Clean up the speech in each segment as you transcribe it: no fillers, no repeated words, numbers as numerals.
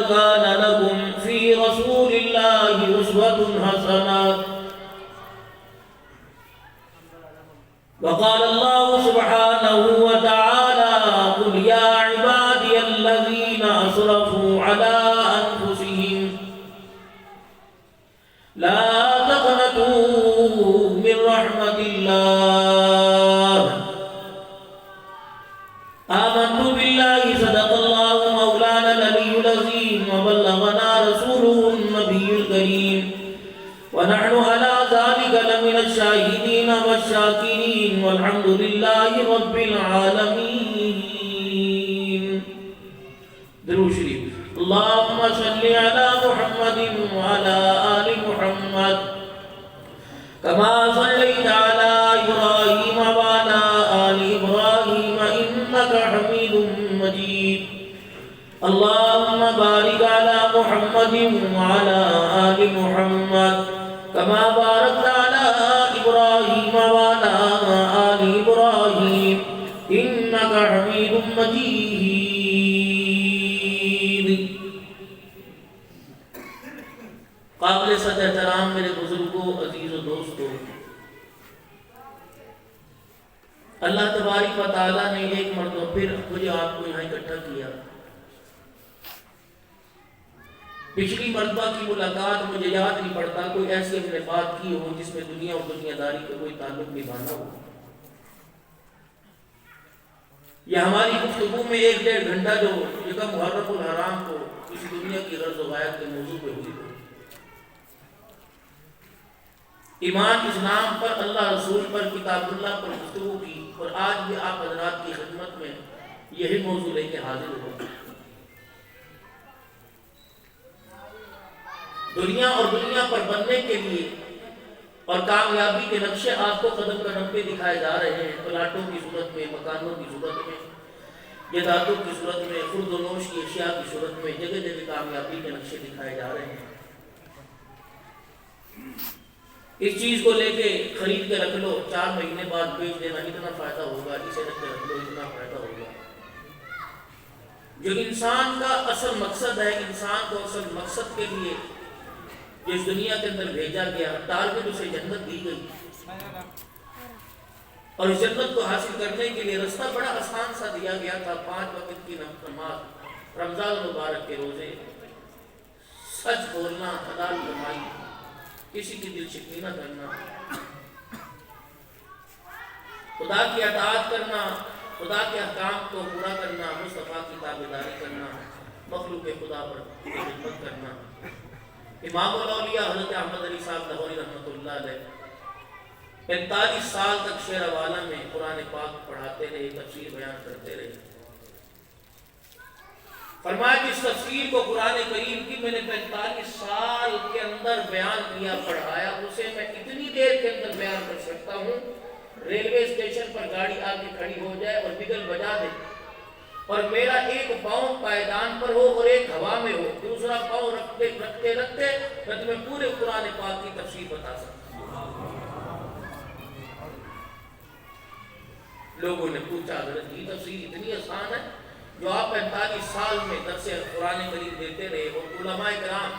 كان لكم في رسول الله أسوة حسنة. وقال الله سبحانه وتعالى قل يا عبادي الذين أسرفوا على أنفسهم لا تقنطوا من رحمة الله آمنت بالله صدق الله مولانا العلي العظيم وبلغنا رسوله النبي الكريم ونحن على ذلك لمن الشاهدين والشاكرين والحمد لله رب العالمين. درود شریف. اللهم صل على محمد وعلى آل محمد كما صليت على إبراهيم وعلى آل إبراهيم إنك حميد مجيد. اللهم بارك على محمد وعلى آل محمد كما باركت على إبراهيم وعلى آل إبراهيم إنك حميد مجيد. قابل صدر احترام میرے بزرگوں، عزیز و دوستوں، اللہ تبارک و تعالیٰ نے ایک مرتبہ پھر مجھے آپ کو یہاں اکٹھا کیا. پچھلی مرتبہ کی ملاقات مجھے یاد نہیں پڑتا کوئی ایسی ہم نے بات کی ہو جس میں دنیا اور دنیا داری کا کوئی تعلق نبھانا ہو. یہ ہماری گفتگو میں 1-1.5 گھنٹہ جو محرم الحرام کو کسی دنیا کی غرض و غایت کے موضوع پہ ہوئی ہو. ایمان اسلام پر، اللہ رسول پر، کتاب اللہ پر گفتگو کی، اور آج بھی آپ حضرات کی خدمت میں یہی موضوع لے کے حاضر ہو. دنیا اور دنیا پر بننے کے لیے اور کامیابی کے نقشے آپ کو قدم قدم پہ دکھائے جا رہے ہیں. پلاٹوں کی صورت میں، مکانوں کی صورت میں، جائیدادوں کی صورت میں، خرد و نوش کی اشیاء کی صورت میں جگہ جگہ کامیابی کے نقشے دکھائے جا رہے ہیں. اس چیز کو لے کے خرید کے رکھ لو، 4 مہینے بعد بیچ دینا، اتنا فائدہ ہوگا. اسے رکھ کے رکھ لو، اتنا فائدہ ہوگا. جو انسان کا اصل مقصد ہے، انسان کو اصل مقصد کے لیے جس دنیا کے اندر بھیجا گیا، ٹارگٹ اسے جنت دی گئی، اور اس جنت کو حاصل کرنے کے لیے رستہ بڑا آسان سا دیا گیا تھا. 5 وقت کی نماز، رمضان مبارک کے روزے، سچ بولنا، حلال کمائی، کسی کی دل شکنی نہ کرنا، خدا کی اطاعت کرنا، خدا کے احکام کو پورا کرنا، مصطفیٰ کی تابعداری کرنا، مخلوق خدا پر خدمت کرنا. امام الاولیاء حضرت احمد علی صاحب لاہوری رحمۃ اللہ علیہ 45 سال تک شیرہ والا میں قرآن پاک پڑھاتے رہے، تفسیر بیان کرتے رہے. فرمایا کہ اس تفسیر کو قرآن کریم کی میں نے 45 سال کے اندر بیان کیا، پڑھایا، اسے میں اتنی دیر کے اندر بیان کر سکتا ہوں. ریلوے اسٹیشن پر گاڑی آ کے کھڑی ہو جائے اور بگل بجا دے، اور میرا ایک پاؤں پائیدان پر ہو اور ایک ہوا میں ہو، دوسرا پاؤں رکھتے میں تمہیں پورے قرآن پاک کی تفسیر بتا سکتا ہوں. لوگوں نے پوچھا حضرت یہ تفسیر اتنی آسان ہے جو آپ 45 سال میں درس قرآن کریم دیتے رہے، اور علماء کرام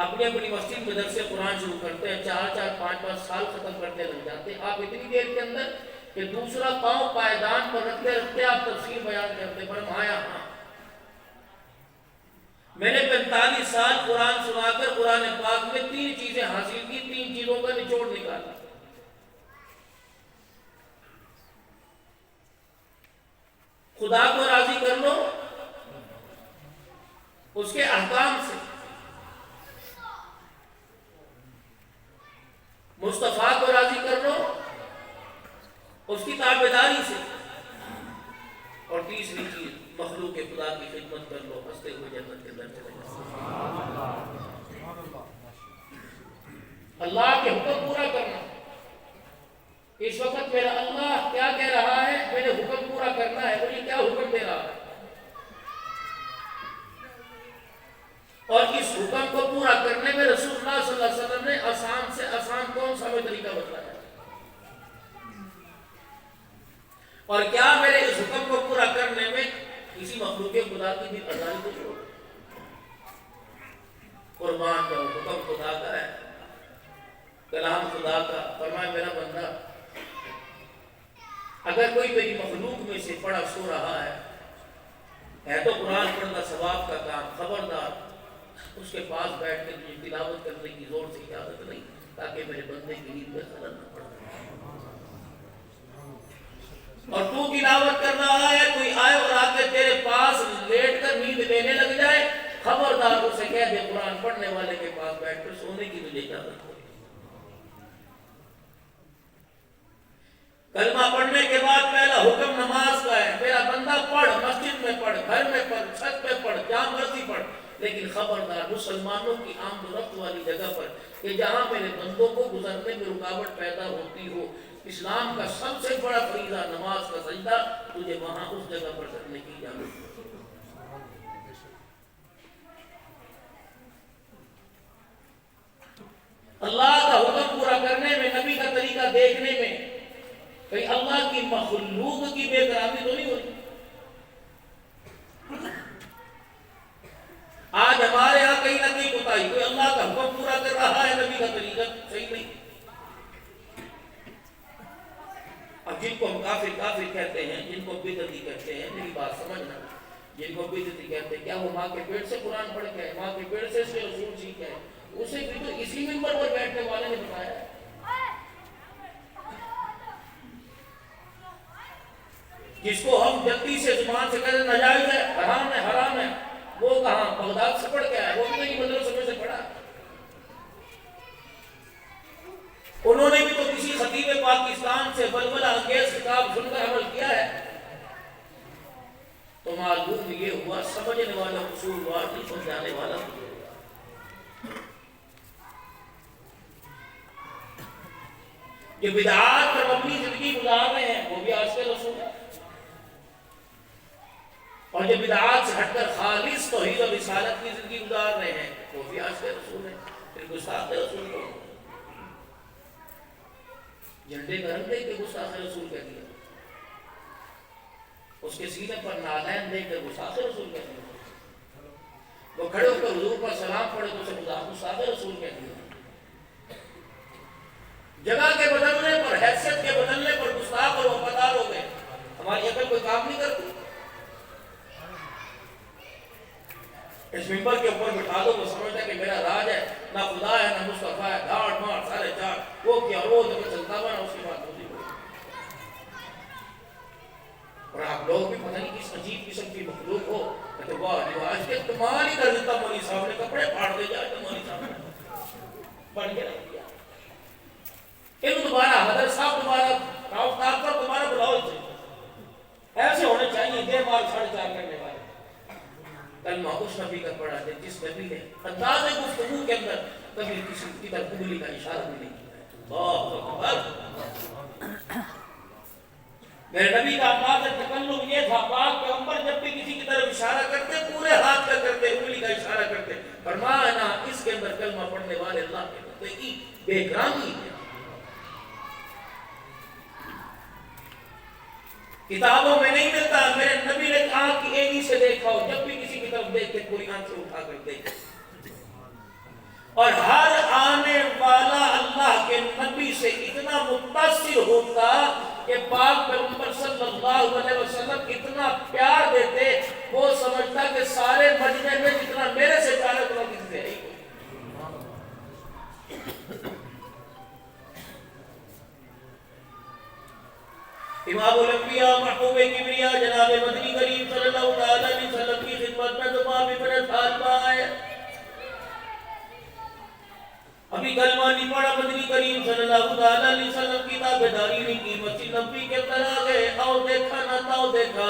اپنی اپنی مسجد میں درس قرآن شروع کرتے ہیں، 4-4 5-5 سال ختم کرتے لگ جاتے ہیں. آپ اتنی دیر کے اندر کہ دوسرا پاؤں پائیدان پر رکھتے رکھتے آپ تفسیر بیان کرتے. فرمایا ہاں، میں نے 45 سال قرآن سنا کر قرآن پاک میں 3 چیزیں حاصل کی، 3 چیزوں کا نچوڑ نکالا. خدا کو راضی کر لو اس کے احکام سے، مصطفیٰ کو راضی کر لو اس کی تابعداری سے، اور تیسری چیز مخلوق خدا کی خدمت کر لو، ہنستے ہوئے جنت کے اندر چلے جاؤ. اللہ کے حکم پورا کرنا. اس وقت میرا اللہ کیا کہہ رہا ہے، میں نے حکم پورا کرنا ہے، مجھے کیا حکم دے رہا ہے، اور اس حکم کو پورا کرنے میں رسول اللہ صلی اللہ علیہ وسلم نے آسان سے آسان کون سا طریقہ بتایا، اور کیا میرے اس حکم کو پورا کرنے میں کسی مخلوق خدا کی بھی آزادی کو چھوڑ. اور مان جاؤ، حکم خدا کا ہے، کلام خدا کا۔ فرمایا میرا بندہ اگر کوئی میری مخلوق میں سے پڑھا سو رہا ہے تو قرآن پڑھنا ثواب کا کام، خبردار اس کے پاس بیٹھ کے مجھے تلاوت کرنے کی زور سے اجازت نہیں، تاکہ میرے بندے کی نیند میں خلل نہ پڑے۔ اور تو تلاوت کر رہا ہے، کوئی آئے اور آ کے تیرے پاس لیٹ کر نیند لینے لگ جائے، خبردار اسے کہہ دے قرآن پڑھنے والے کے پاس بیٹھ کر سونے کی مجھے اجازت ہو۔ کلمہ پڑھنے کے بعد پہلا حکم نماز کا ہے، میرا بندہ پڑھ، مسجد میں پڑھ، گھر میں پڑھ، چھت پہ پڑھ، جہاں مرضی پڑھ، لیکن خبردار مسلمانوں کی آمد و رفت والی جگہ پر کہ جہاں میرے بندوں کو گزرنے میں رکاوٹ پیدا ہوتی ہو، اسلام کا سب سے بڑا فریضہ نماز کا سجدہ، تجھے وہاں اس جگہ پر کرنے کی اجازت ہے۔ اللہ کا حکم پورا کرنے میں، نبی کا طریقہ دیکھنے میں کہیں اللہ کی مخلوق کی بے قراری تو نہیں ہو رہی؟ آج ہمارے ہاں کہیں نہ کہیں کوتاہی، کوئی اللہ کا حکم پورا کر رہا ہے، نبی کا طریقہ صحیح نہیں۔ اب جن کو ہم کافر کہتے ہیں، جن کو بدعتی کہتے ہیں، میری بات سمجھنا، جن کو بدعتی کہتے ہیں، کیا وہ ماں کے پیٹ سے قرآن پڑھ کے ہے؟ ماں کے پیٹ سے اس کے رسول سیکھ ہے؟ اسے بھی تو اسی منبر پر بیٹھنے والے نے بتایا ہے۔ جس کو ہم جلدی سے زبان سے کہتے ہیں ناجائز ہے، حرام ہے، حرام ہے، وہ کہاں بغداد سے پڑھ کے آیا؟ وہ بھی نہیں مدرسے میں سے پڑھا۔ انہوں نے بھی تو کسی خطیب پاکستان سے بلبلہ انگیز کتاب سن کر عمل کیا ہے۔ تو معلوم یہ ہوا سمجھنے والا قصوروار نہیں، سمجھانے والا قصوروار۔ جو بدعات پر اپنی زندگی گزار رہے ہیں وہ بھی عاشق رسول ہے، اور جو بدعات سے ہٹ کر خالص توحید و رسالت کی زندگی گزار رہے ہیں وہ بھی عاشق رسول ہے۔ پھر گستاخ رسول کو جھنڈے گرم دے کے گستاخ رسول کہہ دیا، اس کے سینے پر نالین دے کر گستاخ رسول کہہ دیا، وہ کھڑے ہو کر حضور پر سلام پڑھے تو اسے گستاخ رسول کہہ دیا۔ جگہ کے بدلنے پر، حیثیت کے بدلنے پر گستاخ اور وفادار ہو گئے۔ ہماری عقل کوئی کام نہیں کرتی۔ اس ممبر کے اوپر بٹھا دو، وہ سمجھتا ہے کہ میرا راج ہے، نہ خدا ہے نہ مصطفیٰ ہے، دھاڑ مار سارے چار، وہ کیا وہ جب چلتا ہوا نا اس کے بعد ہوتی ہوئی۔ اور آپ لوگ بھی پتہ نہیں کس عجیب قسم کی مخلوق ہو، کہتے واہ جو آج کے کمال ہی کر دیتا مولوی صاحب نے، کپڑے پھاڑ دے جائے تو مولوی صاحب نے بن کے رکھ دیا۔ ان دوبارہ حضرت صاحب دوبارہ راؤ صاحب پر دوبارہ بلاؤ سے ایسے ہونے چاہیے، دیر بار 4:30 کرنے والے۔ کلمہ اس نبی کا پڑھا ہے جس نبی نے انداز گفتگو کے اندر کبھی کسی کی طرف انگلی کا اشارہ بھی نہیں کیا۔ اللہ اکبر۔ میرے نبی کا انداز تکلم یہ تھا، پاک پیغمبر جب بھی کسی کی طرف اشارہ کرتے پورے ہاتھ کا کرتے، انگلی کا اشارہ کرتے۔ فرمایا اس کے اندر کلمہ پڑھنے والے اللہ کے بندے کی بے کرانی ہے۔ کتابوں میں نہیں ملتا، میرے نبی نے آنکھ کی اینی سے دیکھا ہو، جب بھی کسی کی طرف دیکھتے پوری آنکھ سے اٹھا کر دیکھتے، اور ہر آنے والا اللہ کے نبی سے اتنا متاثر ہوتا کہ پاک پیغمبر صلی اللہ علیہ وسلم اتنا پیار دیتے، وہ سمجھتا کہ سارے مجمع میں جتنا میرے سے پیار ہے اتنا کسی سے ہے ہی کوئی۔ امام الانبیاء محبوب کبریا جناب مدنی کریم صلی اللہ علیہ وسلم کی خدمت میں دعا بھی بڑے سال آئے۔ ابھی کلمہ نہیں پڑھا، مدنی کریم صلی اللہ علیہ وسلم کی تابعداری نہیں کی، مسجد نبی کے اندر آ گئے، آؤ دیکھا نہ تاؤ دیکھا،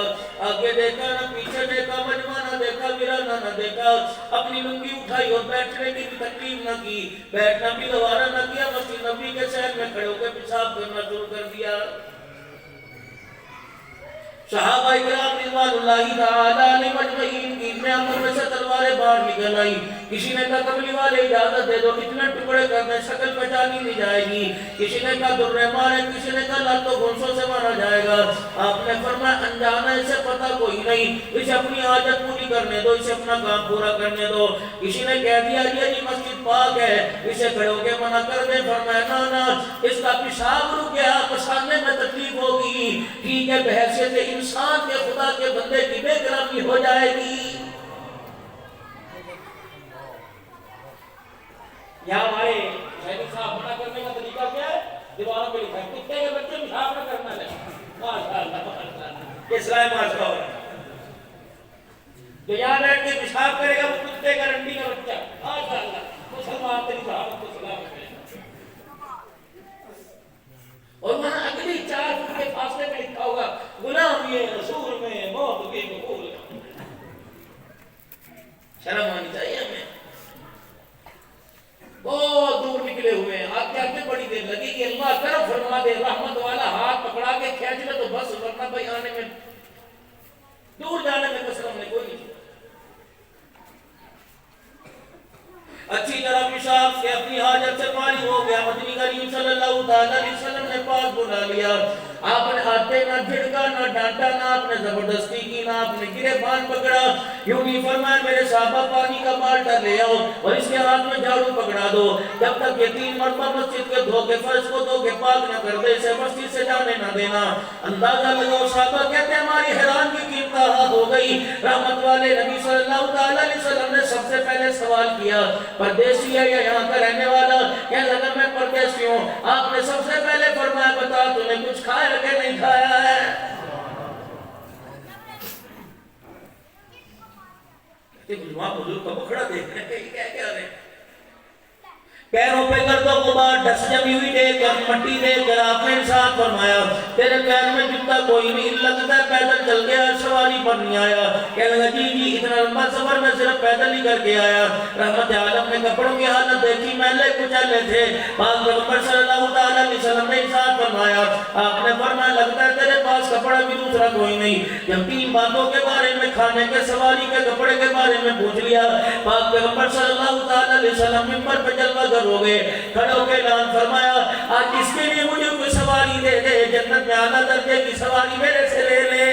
آگے دیکھا نہ پیچھے دیکھا، مجمع نہ دیکھا، گرانا نہ دیکھا، اپنی لنگی اٹھائی اور بیٹھنے کی بھی تکلیف نہ کی، بیٹھنا بھی گوارا نہ کیا، مسجد نبی کے شہر میں کھڑے ہو کے پیشاب کرنا شروع کر دیا۔ صحابہ کرام رضوان اللہ تعالی علیہم اجمعین کی میامر میں سے تلواریں باہر نکل آئی. کسی نے کہا کملی والے اجازت دے دو اتنے ٹکڑے کرنے شکل پہچانی نہیں جائے گی. کسی نے کہا درے مارے, کسی نے کہا لاتوں گھونسوں سے مارا جائے گا. آپ نے فرمایا انجانا اسے پتہ کوئی نہیں, اسے اپنی حاجت پوری کرنے دو, اسے اپنا کام پورا کرنے دو. کسی نے کہہ دیا جی مسجد پاک ہے, اسے کھڑے ہو کے منع کر دے. فرمایا نا اس کا پیشاب رک گیا, پسانے میں تکلیف ہوگی, ٹھیک ہے بحیثیت انسان کے خدا کے بندے کی بے کرمی ہو جائے گی. یہاں ہمارے شہری صاحب منع کرنے کا طریقہ کیا ہے؟ دیواروں پہ لکھا ہے کتے کے بچے پیشاب نہ کرنا ہے. ماشاءاللہ ماشاءاللہ, اس لائے ماشاءاللہ جو یہاں بیٹھ کے پیشاب کرے گا وہ کتے کا رنڈی کا بچہ. ماشاءاللہ مسلمان تیری صحابت کو سلام کرے. اور وہاں اگلی 4 فٹ کے فاصلے میں لکھا ہوگا غلامی رسول میں موت کے قبول. شرم آنی چاہیے ہمیں. بہت دور نکلے ہوئے ہیں, آپ کہتے بڑی دیر لگے گی, اللہ کرم فرما دے, رحمت والا ہاتھ پکڑا کے کھینچ لے تو بس, ورنہ بھائی آنے میں دور جانے میں کسر ہم نے کوئی نہیں. اچھی طرح پیشاب سے اپنی حاجت سے فارغ ہو گیا. مدنی کریم صلی اللہ علیہ وسلم نے پاس بلا لیا. آپ نے آتے نہ جھڑکا نہ ڈانٹا, نہ آپ نے زبردستی کی, نہ آپ نے گریبان پکڑا. یوں نہیں فرمایا میرے صحابہ پانی کا بالٹا لے آؤ اور اس کے ہاتھ میں جھاڑو پکڑا دو, جب تک یہ 3 مرتبہ مسجد کے دھو کے فرش کو دھو کے پاک نہ کر دے اسے مسجد سے جانے نہ دینا. اندازہ لگاؤ صحابہ کہتے ہیں ہماری حیرانگی کی انتہا ہو گئی. رحمت والے نبی صلی اللہ علیہ وسلم نے سب سے پہلے سوال کیا پردیسی ہے یا یہاں کا رہنے والا؟ کہنے لگا میں پردیسی ہوں. آپ نے سب سے پہلے فرمایا بتا تو نے کچھ کھایا کہ نہیں کھایا ہے؟ وہاں بزرگ کا بکھڑا دیکھ رہے ہیں, کیا کیا رہے ہیں. پیروں پہ گرد و غبار ڈس جمی ہوئی دیکھ کر, مٹی دیکھ کر آپ نے ارشاد فرمایا تیرے پیر میں جوتا کوئی نہیں, لگتا ہے پیدل چل گیا, سواری پر نہیں آیا. کہنے لگا جی اتنا لمبا سفر میں صرف پیدل ہی کر کے آیا. رحمت عالم نے کپڑوں کی حالت دیکھی, میلے کچیلے تھے. پاک پیغمبر صلی اللہ علیہ وسلم نے ارشاد فرمایا, آپ نے فرمایا لگتا ہے تیرے پاس کپڑا بھی دوسرا کوئی نہیں. جب 3 باتوں کے بارے میں, کھانے کے, سواری کے, کپڑے کے بارے میں پوچھ لیا, پاک پیغمبر صلی اللہ علیہ وسلم منبر پہ جلوہ گر ہو گئے, کھڑے ہو کے اعلان فرمایا آج اس کے لیے مجھے کوئی سواری دے دے, جنت میں اعلیٰ درجے کی سواری میرے سے لے لے.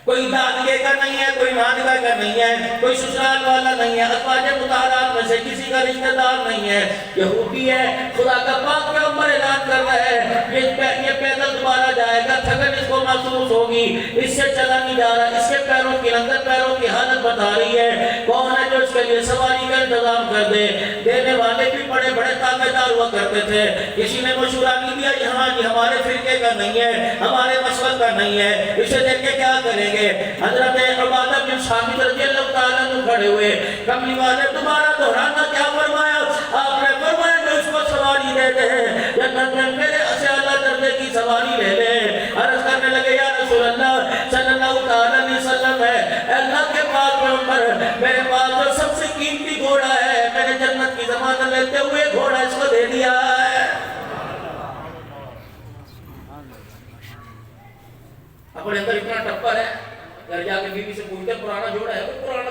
کوئی دادگے کا نہیں ہے, کوئی نانگا کا نہیں ہے, کوئی سسرال والا نہیں ہے, ازواج مطہرات میں سے کسی کا رشتہ دار نہیں ہے, یہودی ہے. خدا کا پاک پیغمبر اعلان کر رہا ہے یہ پیدل دوبارہ جائے گا, تھکن اس کو محسوس ہوگی, اس سے چلا نہیں جا رہا, اس کے پیروں کی رنگت, پیروں کی حالت بتا رہی ہے. کون ہے جو اس کے لیے سواری کا انتظام کر دے؟ دینے والے بھی بڑے بڑے تابعدار ہوا کرتے تھے. کسی نے مشورہ نہیں دیا یہاں جی ہمارے فرقے کا نہیں ہے, ہمارے مسلک کا نہیں ہے, اسے دیکھ کے کیا کریں گے. حضرت عبادہ بن صامت رضی اللہ تعالیٰ عنہ کھڑے ہوئے, کملی والے دوبارہ دہرانا کیا فرمایا؟ آپ نے فرمایا کہ اس کو سواری دے دے, جنت میں میرے سے اعلیٰ درجے کی سواری لے لے. عرض کرنے لگے یا رسول اللہ صلی اللہ علیہ وسلم ہے, اللہ کے پاک پیغمبر میرے پاس جو سب سے قیمتی گھوڑا ہے, میں نے جنت کی ضمانت لیتے ہوئے گھوڑا اس کو دے دیا ہے. اپنے اندر اتنا ٹپر ہے, گھر جا کے بیوی سے پوچھتے پرانا جوڑا ہے, پرانا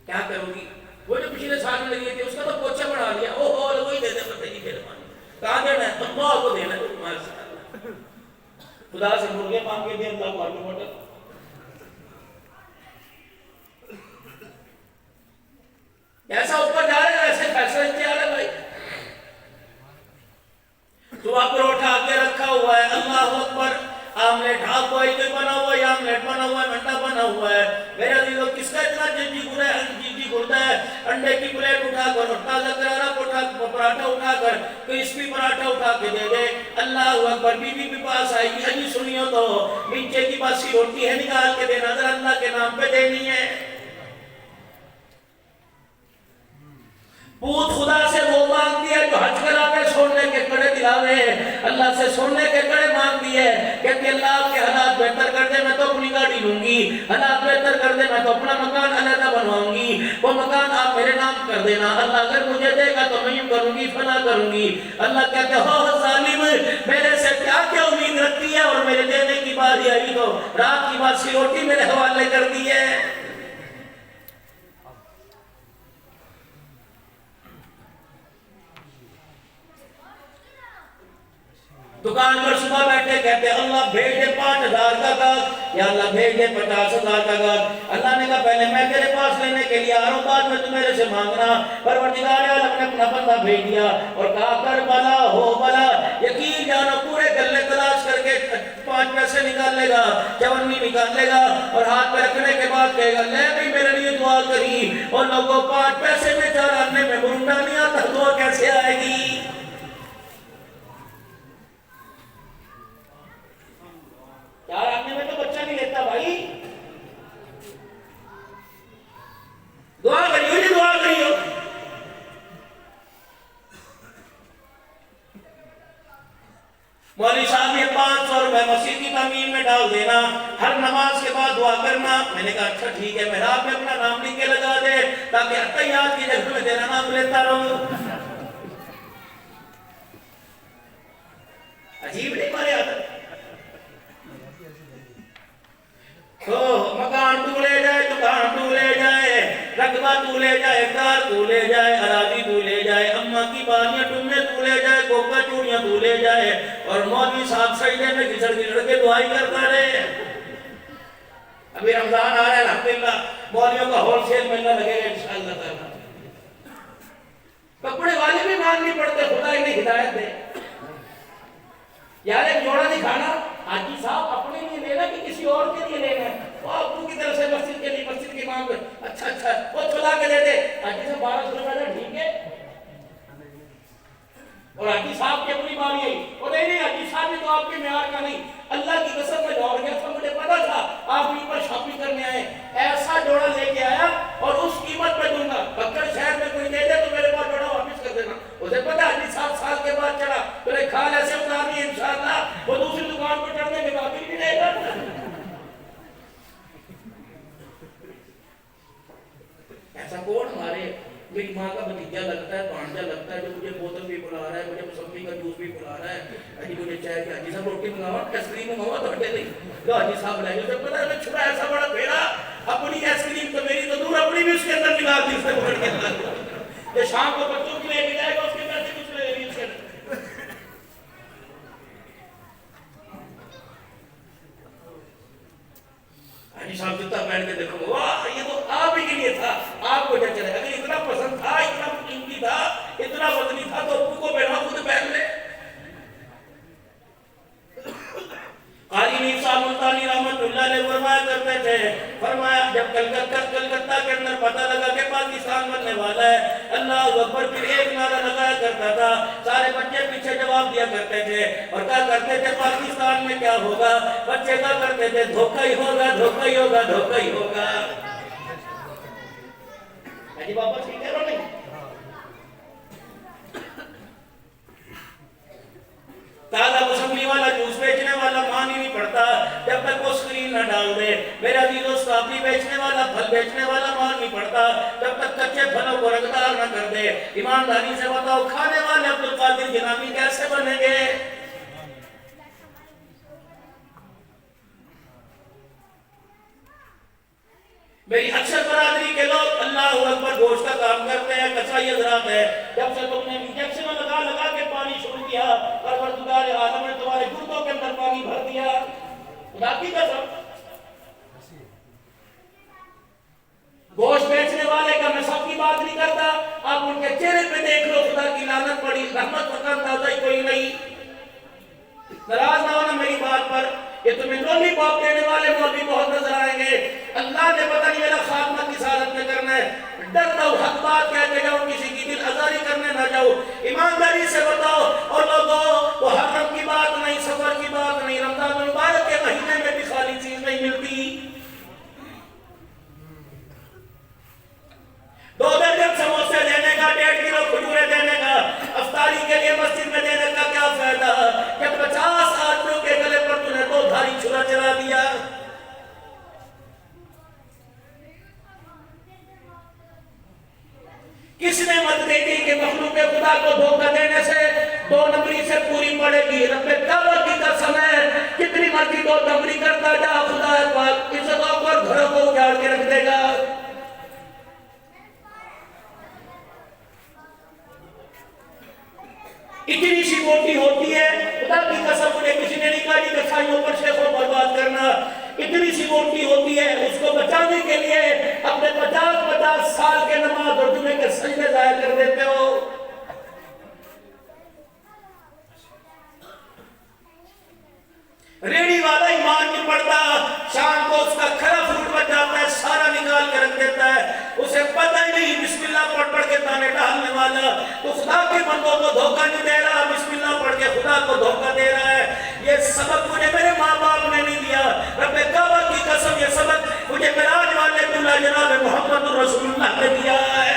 کیا کرو گی؟ وہ جو پچھلے سال میں لگی تھی اس کا تو پوچھا بڑھا لیا, وہی دے دے بندے کی مہربانی. کہاں دینا ہے؟ اللہ کو دینا ہے. خدا سے مرغے مانگ کے دے, اللہ کو آگے موٹر. ایسا اوپر جا رہے ہیں ایسے فیصلے سے آ رہے بھائی. تو آپ پروٹھا آگے رکھا ہوا ہے, اللہ اکبر, آملیٹ ہاف بوائل بنا ہوا ہے, آملیٹ بنا ہوا ہے, انڈا بنا ہوا ہے. میرے عزیزو کس کا اتنا جی گردا ہے, انڈے کی پلیٹ اٹھا کر اور تازہ کرارا پراٹھا اٹھا کر کرسپی پراٹھا اٹھا کے دے دے. اللہ اکبر. بیوی بھی پاس آئے گی, اجی سنیو تو نیچے کی باسی روٹی ہے, نکال کے دے, نظر اللہ کے نام پہ دینی ہے. پوت خدا سے وہ مانگتی ہے جو حج کرا کے سونے کے کڑے دلاوے, اللہ سے سونے کے کڑے مانگتی ہے, کہتی اللہ آپ کے حالات بہتر کر دے, میں تو اپنی گاڑی لوں گی، حالات بہتر کر دے میں تو اپنا مکان علیحدہ بنواؤں گی، وہ مکان آپ میرے نام کر دینا، اللہ اگر مجھے دے گا تو میں یوں کروں گی فلا کروں گی۔ اللہ کہتے ہو ظالم میرے سے کیا کیا امید رکھتی ہے، اور میرے دینے کی باری آئی تو رات کی باسی روٹی میرے حوالے کر دی ہے۔ دکان پر صبح بیٹھے کہتے اللہ بھیج دے 5,000 کا گاہک، یا اللہ بھیج دے 50,000 کا گاہک۔ اللہ نے کہا پہلے میں تیرے پاس لینے کے لیے آ رہا ہوں، بعد میں تو میرے سے مانگنا۔ پروردگار عالم نے اپنا بندہ بھیج دیا اور کہا کر بلا ہو بلا، یقین جانو پورے گلے تلاش کر کے 5 پیسے نکال لے گا، 54 نکال لے گا، اور ہاتھ پہ رکھنے کے بعد کہے گا لے بھی میرے لیے دعا کری، اور لوگوں 5 پیسے میں 4 آنے میں مرنڈا نہیں آتا، دعا کیسے آئے گی؟ یار آنے میں تو بچہ نہیں لیتا بھائی، دعا کریو جی دعا کریو۔ مولوی صاحب یہ 500 روپے مسجد کی تعمیر میں ڈال دینا، ہر نماز کے بعد دعا کرنا۔ میں نے کہا اچھا ٹھیک ہے، محراب میں اپنا نام لکھ کے لگا دے تاکہ اتحیات کی جگہ میں تیرا نام لیتا رہوں۔ عجیب نہیں مارے عادت؟ تو مکان تو لے جائے، دکان تو لے جائے، رقبہ تو لے جائے، کار تو لے جائے، اراضی تو لے جائے، اماں کی بالیاں ٹمے تو لے جائے، کوکا چوڑیاں تو لے جائے، اور مولوی صاحب سجدے میں گھسڑ گھسڑ کے دعائی کرتا رہے۔ ابھی رمضان آ رہا ہے الحمدللہ، مولیوں کا ہول سیل ملنا لگے گا انشاءاللہ تعالیٰ۔ کپڑے والے بھی مانگنی پڑتے، خدا انہیں ہدایت دے۔ یار ایک جوڑا دکھانا، حاجی صاحب اپنے لیے لینا کہ کسی اور کے لیے لینا ہے؟ وہ ابو کی طرف سے مسجد کے لیے، مسجد کی مانگ اچھا اچھا وہ چلا کے دے دے، حاجی صاحب 1200 روپے ٹھیک ہے، اور حاجی صاحب کی اپنی باری آئی، اور نہیں حاجی صاحب یہ تو آپ کے معیار کا نہیں، اللہ کی قسم میں دوڑ گیا تھا، مجھے پتا تھا آپ یہیں پر شاپنگ کرنے آئے، ایسا جوڑا لے کے آیا اور اس قیمت پہ دوں گا، بکر شہر میں کوئی دے دے تو میرے پاس جوڑا واپس کر دینا۔ اسے پتا حاجی صاحب سال کے بعد چلا، تو نے کھال ایسے اتارنی ہے انشاءاللہ وہ دوسری دکان پر چڑھنے کے قابل بھی نہیں گا۔ ایسا کون ہمارے میری ماں کا بھتیجا لگتا ہے، بھانجا لگتا ہے، جو مجھے بوتل بھی بلا رہا ہے، مجھے موسمی کا جوس بھی بلا رہا ہے، حاجی مجھے چاہے کہ حاجی صاحب روٹی منگاوا، ایس کریم منگاوا تو ہٹے نہیں، جو حاجی صاحب لائے اسے پتا ہے میں چھوڑا ایسا بڑا پھیرا، اپنی ایس کریم تو میری تو دور، اپنی بھی اس کے اندر نگاہ دی، اس نے پکڑ کے اندر یہ شام کو بچوں کی لے کے جائے گا، اس کے پیسے کچھ لے گی اس کے اندر۔ حاجی صاحب جوتا پہن کے دیکھو واہ یہ تو آپ ہی کے لیے تھا، آپ کو جا چلے، اگر اتنا پسند تھا، اتنا قیمتی تھا، اتنا وزنی تھا تو ابو کو پہنا خود پہن لے۔ قاری میر صاحب ملتانی رحمت اللہ علیہ فرمایا کرتے تھے، فرمایا جب کلکتہ کے اندر پتہ لگا کہ پاکستان بننے والا ہے، اللہ اکبر پھر ایک نعرہ لگایا کرتا تھا، سارے بچے پیچھے جواب دیا کرتے تھے اور کہا کرتے تھے پاکستان میں کیا ہوگا، بچے کہا کرتے تھے دھوکہ ہی ہوگا، دھوکہ ہی ہوگا، دھوکہ ہی ہوگا۔ جی بابا ٹھیک ہے رو نہیں؟ تازہ مسمی والا جوس بیچنے والا مان ہی نہیں پڑتا جب تک وہ سکرین نہ ڈال دے، میرا عزیزو سٹرابری بیچنے والا، پھل بیچنے والا مان نہیں پڑتا جب تک کچے پھلوں کو رنگدار نہ کر دے۔ ایمانداری سے بتاؤ کھانے والے عبدالقادر جیلانی کیسے بنیں گے؟ میری اکثر برادری کے لوگ اللہ اکبر گوشت کا کام کرتے ہیں، کسائی حضرات ہے، جب سے تم نے انجیکشن لگا لگا کے پانی شروع کیا، پروردگار عالم نے تمہارے گردوں کے اندر پانی بھر دیا، خدا کی قسم۔ گوشت بیچنے والے کا میں سب کی بات نہیں کرتا، آپ ان کے چہرے پہ دیکھ لو، خدا کی لعنت پڑی، رحمت کا اندازہ ہی کوئی نہیں۔ ناراض نہ ہونا میری بات پر، کہ تمہیں لولی پاپ دینے والے مولوی بہت نظر آئیں گے، اللہ نے پتہ نہیں میرا خاتمہ کس حالت میں کرنا ہے، ڈر دو حق بات کہہ کے جاؤ، کسی کی دل آزاری کرنے نہ جاؤ، ایمانداری سے بتاؤ، اور لوگوں وہ حرم کی بات نہیں، سفر کی بات نہیں، رمضان المبارک کے مہینے میں بھی خالی چیز نہیں ملتی۔ 2 درجن سموسے دینے کا، 1.5 کلو کھجورے دینے کا، افطاری کے لیے مسجد میں دینے کا کیا فائدہ جب 50 آدمیوں کے گلے پر تُو نے 2 دھاری چھرا چلا دیا۔ کس نے مت دے دی کہ مخلوق خدا کو دھوکہ دینے سے 2 نمبری سے پوری پڑے گی؟ رب کعبہ کی قسم ہے، کتنی مرضی 2 نمبری کرتا جا، خدا پاک عزتوں کو اور گھروں کو اجاڑ کے رکھ دے گا۔ اتنی سی موٹی ہوتی ہے، خدا کی قسم مجھے کسی نے نہیں کہا جی کسائیوں پر شیخوں پر بات کرنا، اتنی سی موٹی ہوتی ہے، اس کو بچانے کے لیے اپنے 50 سال کے نماز اور جمعے کے سجدے ضائع کر دیتے ہو۔ ریڑی والا ایمان نہیں پڑتا، شام کو اس کا کھرا فروٹ بچ جاتا ہے، سارا نکال کے رکھ دیتا ہے، اسے پتہ ہی نہیں بسم اللہ پڑھ کے دانے ڈالنے والا تو خدا کے بندوں کو دھوکہ نہیں دے رہا، بسم اللہ پڑھ کے خدا کو دھوکہ دے رہا ہے۔ یہ سبق مجھے میرے ماں باپ نے نہیں دیا، رب کعبہ کی قسم یہ سبق مجھے معراج والے دلہا جناب محمد رسول اللہ نے دیا ہے۔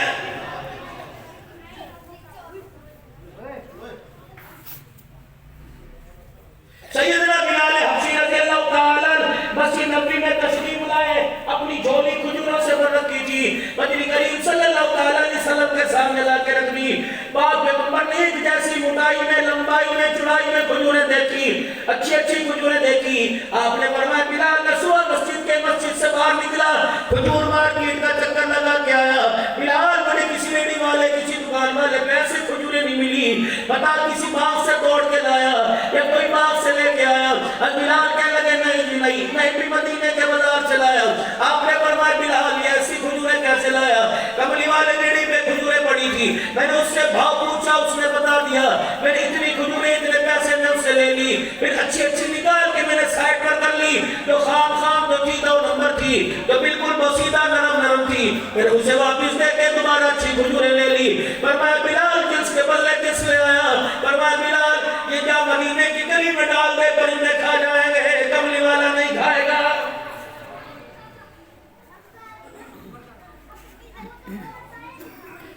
سیدنا بلال حبشی رضی اللہ تعالیٰ مسجد نبوی میں تشریف لائے، اپنی جھولی کھجوروں سے بھر رکھی تھی، نبی کریم صلی اللہ علیہ وسلم کے سامنے لا کے رکھ دی۔ پاک پیغمبر نے ایک جیسی موٹائی میں، لمبائی میں، چوڑائی میں کھجوریں دیکھی، اچھی کھجوریں دیکھی۔ آپ نے فرمایا بلال میں صبح مسجد سے باہر نکلا، کھجور مارکیٹ کا چکر لگا کے آیا، بلال مجھے کسی ریڑھی والے کسی دکان والے پیسے کھجوریں نہیں ملی، بتا کسی باغ سے توڑ کے لایا یا کوئی باغ سے لے کے آیا؟ بلال کہنے لگے نہیں، میں بھی مدینے کے بازار سے لایا۔ آپ نے فرمایا بلال یہ ایسی کھجوریں کیسے لایا؟ کملی والے ریڑھی پہ کھجوریں پڑی تھی، میں نے اس سے بھاؤ پوچھا، اس نے بتا دیا، میں نے اتنی کھجوریں اتنے پیسے میں اس سے لے لی، پھر اچھی نکال کے میں نے سائڈ پر کر لی، جو خام جو تھی 2 نمبر تھی، جو بالکل بسیدہ نرم تھی، پھر اسے واپس دے کے دوبارہ اچھی کھجوریں لے لی۔ فرمایا بلال جنس کے بدلے کس لے آیا؟ فرمایا بلال یہ کیا مدینے کی گلی میں ڈال دے پرندے کھا جائیں گے، کملی والا نہیں کھائے گا۔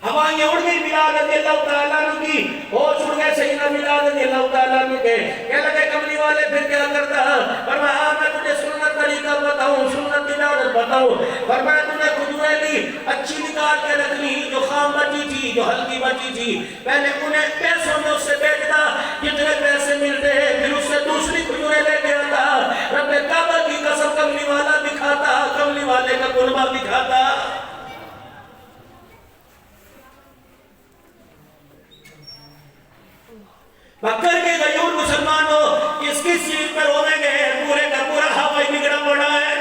ہوائیں اڑ گئی بلال رضی اللہ تعالیٰ عنہ کی، ہوش اڑ گئے سیدنا بلال رضی اللہ تعالیٰ عنہ کے، کہنے لگے کملی والے پھر کیا کرتا؟ فرمایا میں تجھے سنت طریقہ بتاؤں، سنت تجارت بتاؤں۔ فرمایا تجھے کھجوریں لی، اچھی نکال کے رکھ لی، جو خام بچی تھی، جو ہلکی بچی تھی، پہلے انہیں پیسوں میں اس سے بیچتا، جتنے پیسے ملتے ہیں پھر اس سے دوسری کھجوریں لے کے آتا۔ رب کعبہ کی قسم کملی والا بھی کھاتا، کملی والے کا قربہ بھی کھاتا۔ بکر کے غیور مسلمانوں اس کی چیز پر ہونے گئے، پورے کا پورا ہوائی بگڑا پڑا ہے۔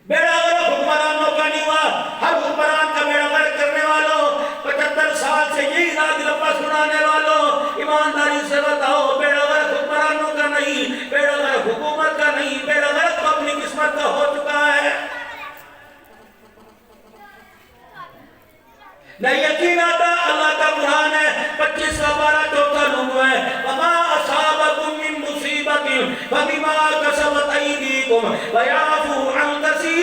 بیڑا غرق حکمرانوں کا نہیں ہوا، ہر حکمران کا بیڑا غرق کرنے والوں، 75 سال سے یہی راگ لپا سنانے والوں، ایمانداری سے بتاؤ بیڑا غرق حکمرانوں کا نہیں، بیڑا غرق حکومت کا نہیں، بیڑا غرق تو اپنی قسمت کا ہو چکا ہے۔ نہیں یقین آتا، اللہ کا قرآن ہے 25 کا 12 چوتھا نمبر ہے، وَمَا أَصَابَكُم مِّن مُّصِيبَةٍ فَبِمَا كَسَبَتْ أَيْدِيكُمْ وَيَعْفُو عَن كَثِيرٍ۔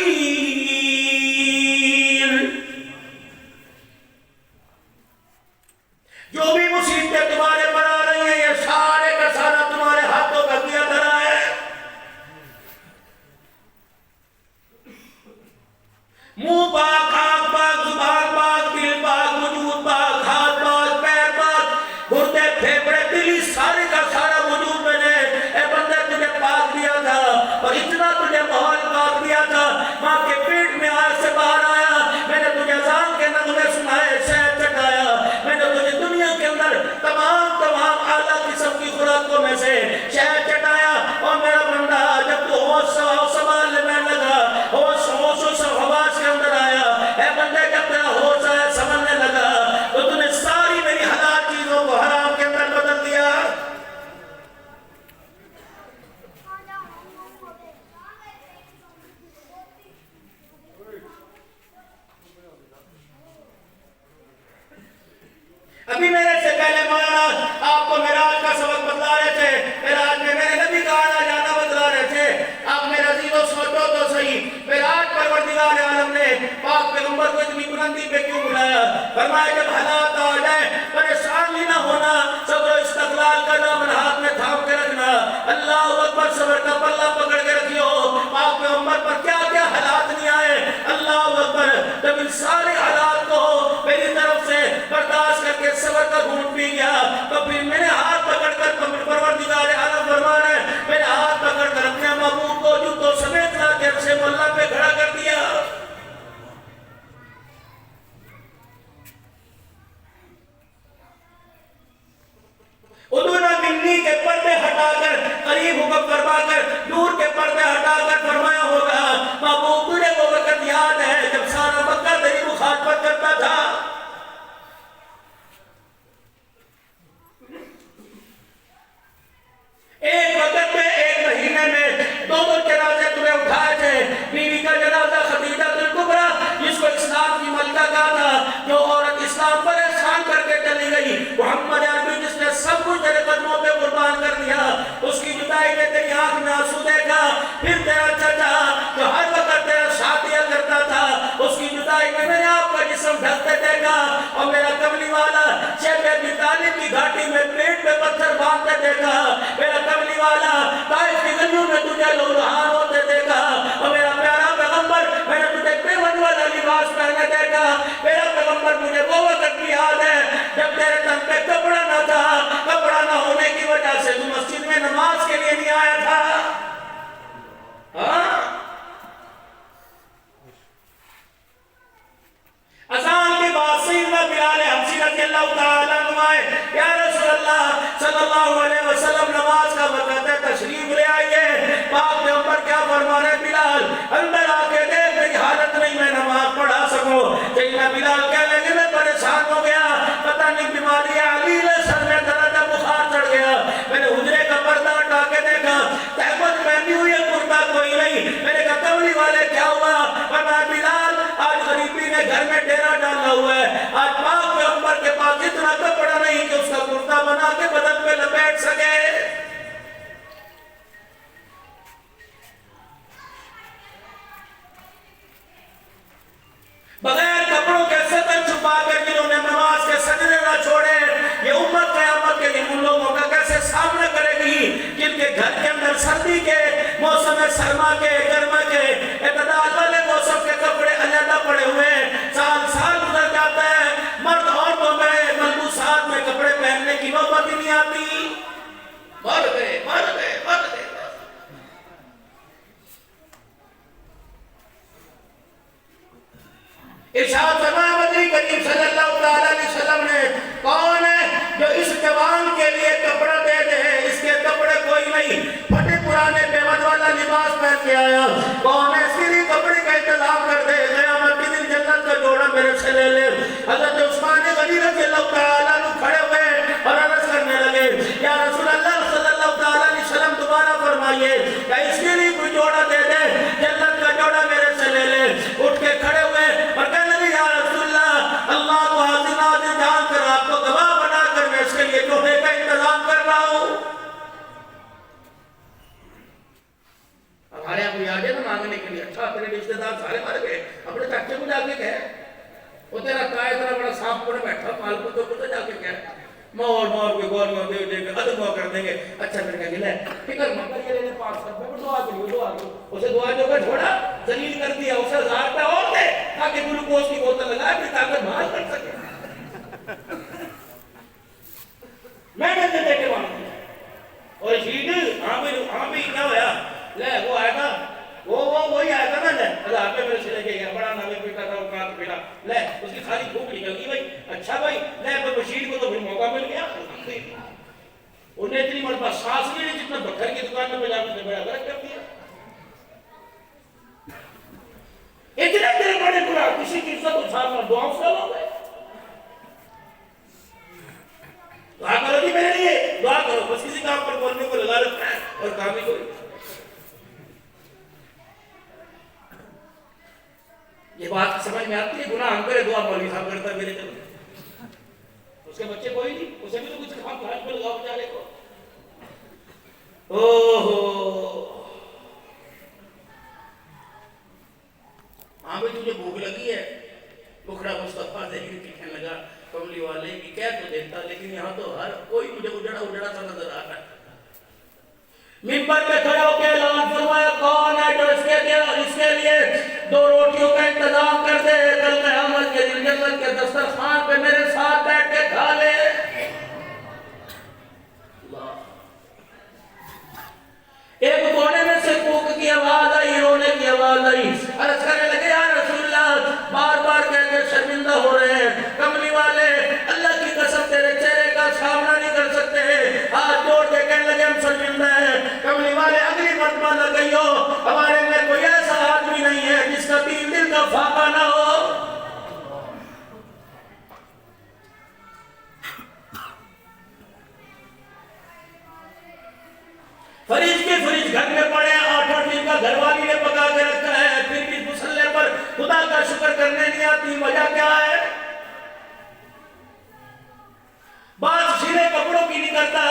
جو بھی مصیبتیں تمہارے پر آ رہی ہیں یہ سارے کا سارا تمہارے ہاتھوں کا کیا دھرا ہے۔ منہ پاک، آنکھ پاک، زبان پاک، دل پاک، وجود پاک، ہاتھ پاک، پیر پاک، گردے پھیپڑے دلی سارے کا سارا وجود میں نے اے بندے تجھے پاک دیا تھا، اور اتنا تجھے ماحول پاک دیا تھا، ماں کے پیٹ میں آج سے باہر آیا، میں نے تجھے اذان کے نغمے سنائے، شہد چٹایا، میں نے تجھے دنیا کے اندر تمام اعلیٰ قسم کی خوراکوں میں سے شہد چٹایا، اور میرا بندہ جب تو ہوش سنبھالنے میں لگا، ہوش حواس کے اندر آیا، اے بندے جب تیرا ہوش آیا سنبھلنے لگا تو تو نے ساری میری حلال چیزوں کو حرام کے اندر بدل دیا۔ ابھی میرے سے پہلے مولانا آپ کو معراج کا سبق بتلا رہے تھے، معراج میں میرے نبی کا آنا جانا بتلا رہے تھے، آپ میرا عزیزوں سوچو تو صحیح، معراج پروردگار عالم نے پاک پیغمبر کو اتنی بلندی پہ کیوں بلایا؟ فرمایا جب حالات آ جائیں پریشان ہی نہ ہونا، صبر و استقلال کا دامن ہاتھ میں تھام کے رکھنا، اللہ اکبر، صبر کا پلہ پکڑ کے رکھیو۔ پاک پیغمبر پر کیا کیا سکے. بغیر کپڑوں کے سطر چھپا کر جنہوں نے نماز کے سجدے نہ چھوڑے، یہ امت قیامت کے لیے ان لوگوں کا کیسے سامنا کرے گی جن کے گھر کے اندر سردی کے موسم سرما کے گرما کے اعتدال والے موسم کے کپڑے علیحدہ پڑے ہوئے سال سال گزر جاتا ہے، مرد عورتوں میں ملبوسات میں کپڑے پہننے کی نوبت ہی نہیں آتی. مر گئے مر گئے مر گئے. ارشاد فرمایا نبی کریم صلی اللہ علیہ وسلم نے، کون ہے جو اس جوان کے لیے کپڑا دے دے، اس کے کپڑے کوئی نہیں، پھٹے پرانے بیوت والا لباس پہن کے آیا، کون ہے اس کے لیے کپڑے کا انتظام کر دے، قیامت کے دن جنت کا جوڑا میرے سے لے لے. حضرت عثمان غنی رضی اللہ تعالیٰ عنہ کھڑے ہوئے اور عرض کرنے لگے، یا رسول اللہ صلی اللہ علیہ وسلم دوبارہ فرمائیے کہ اس کے لیے کوئی جوڑا دے دے، جنت کا جوڑا میرے سے لے لے. اٹھ کے کھڑے ہوئے اور کہنے لگے، یا رسول اللہ، اللہ کو حاضر ناظر جان کر آپ کو گواہ بنا کر میں اس کے لیے جوڑے کا انتظام کر رہا ہوں. ہمارے یہاں کوئی آگے نہ مانگنے کے لیے، اچھا اپنے رشتے دار سارے مر گئے، اپنے چاچے کو جا کے کہے، وہ تیرا کا اتنا بڑا سانپ پڑے بیٹھا مال کو تو جا کے کہے، مور مور کے گولیاں دے دے کے ادب کر دیں گے. اچھا پھر کہہ گلے فکر مت کر، یہ لینے 500 روپے پر دعا کریو دعا کریو. اسے دعا جو کر چھوڑا، ذلیل کر دیا، اسے 1000 روپے اور دے تاکہ گلوکوز کی بوتل لگائے پھر طاقت بحال کر سکے. میں نے دے کے مانگ دیا. اور شید ہاں بھی کیا ہویا، لے وہ آیا تھا، وہی آیا تھا نا، لے 1000 روپے میرے سے لے کے گیا، بڑا ناوے پیٹا تھا، وہ کہاں پیٹا، لے اس کی ساری بھوک نکل گئی بھائی. اچھا بھائی لے پر بشیر کو تو پھر موقع مل گیا. انہیں اتنی مرتبہ سانس نہیں جتنا بکر کی دکان میں جا کے بڑا غلط کر دیا. اتنے دیر بڑے برا کسی کی عزت اچھالنا دعاؤں سے لو گئے. دعا کرو جی میرے لیے، دعا کرو، بس کسی کام پر بولنے کو لگا رکھا ہے اور کام ہی کوئی. یہ بات سمجھ میں آتی ہے، گناہ ہم کرے دعا مولوی صاحب کرتا ہے میرے جب اس کے بچے کوئی نہیں، اسے بھی تو کچھ کام کھاج پر لگاؤ بیچارے کو. ہاں بھئی تجھے بھوک لگی ہے، بکھڑا مصطفیٰ ظہیر کہنے لگا، کملی والے کی کہہ تو دیتا لیکن یہاں تو ہر کوئی مجھے اجڑا سا نظر آ رہا ہے. منبر پہ کھڑے ہو کے اعلان فرمایا، کون ہے جو اس کے لیے 2 روٹیوں کا انتظام کر دے، کل قیامت کے دن جنت کے دسترخوان پہ میرے ساتھ بیٹھ کے کھا لے. ایک کونے میں سے کوک کی آواز آئی، رونے کی آواز آئی. عرض کرنے لگے، یا رسول اللہ، بار بار کہہ کے شرمندہ ہو رہے ہیں، کملی والے اللہ کی قسم تیرے چہرے کا سامنا نہیں کر سکتے. ہاتھ جوڑ کے کہنے لگے، ہم شرمندہ ہیں. کملی والے اگلی مرتبہ نہ کہیو، ہمارے میں کوئی ایسا آدمی نہیں ہے جس کا 3 دن کا فاقہ نہ ہو. فریج کے فریج گھر میں پڑے ہیں، 8 دن کا گھر والی نے پکا کے رکھا ہے، پھر بھی مسلح پر خدا کا شکر کرنے نہیں آتی. وجہ کیا ہے؟ بات سیدھے کپڑوں کی نہیں کرتا،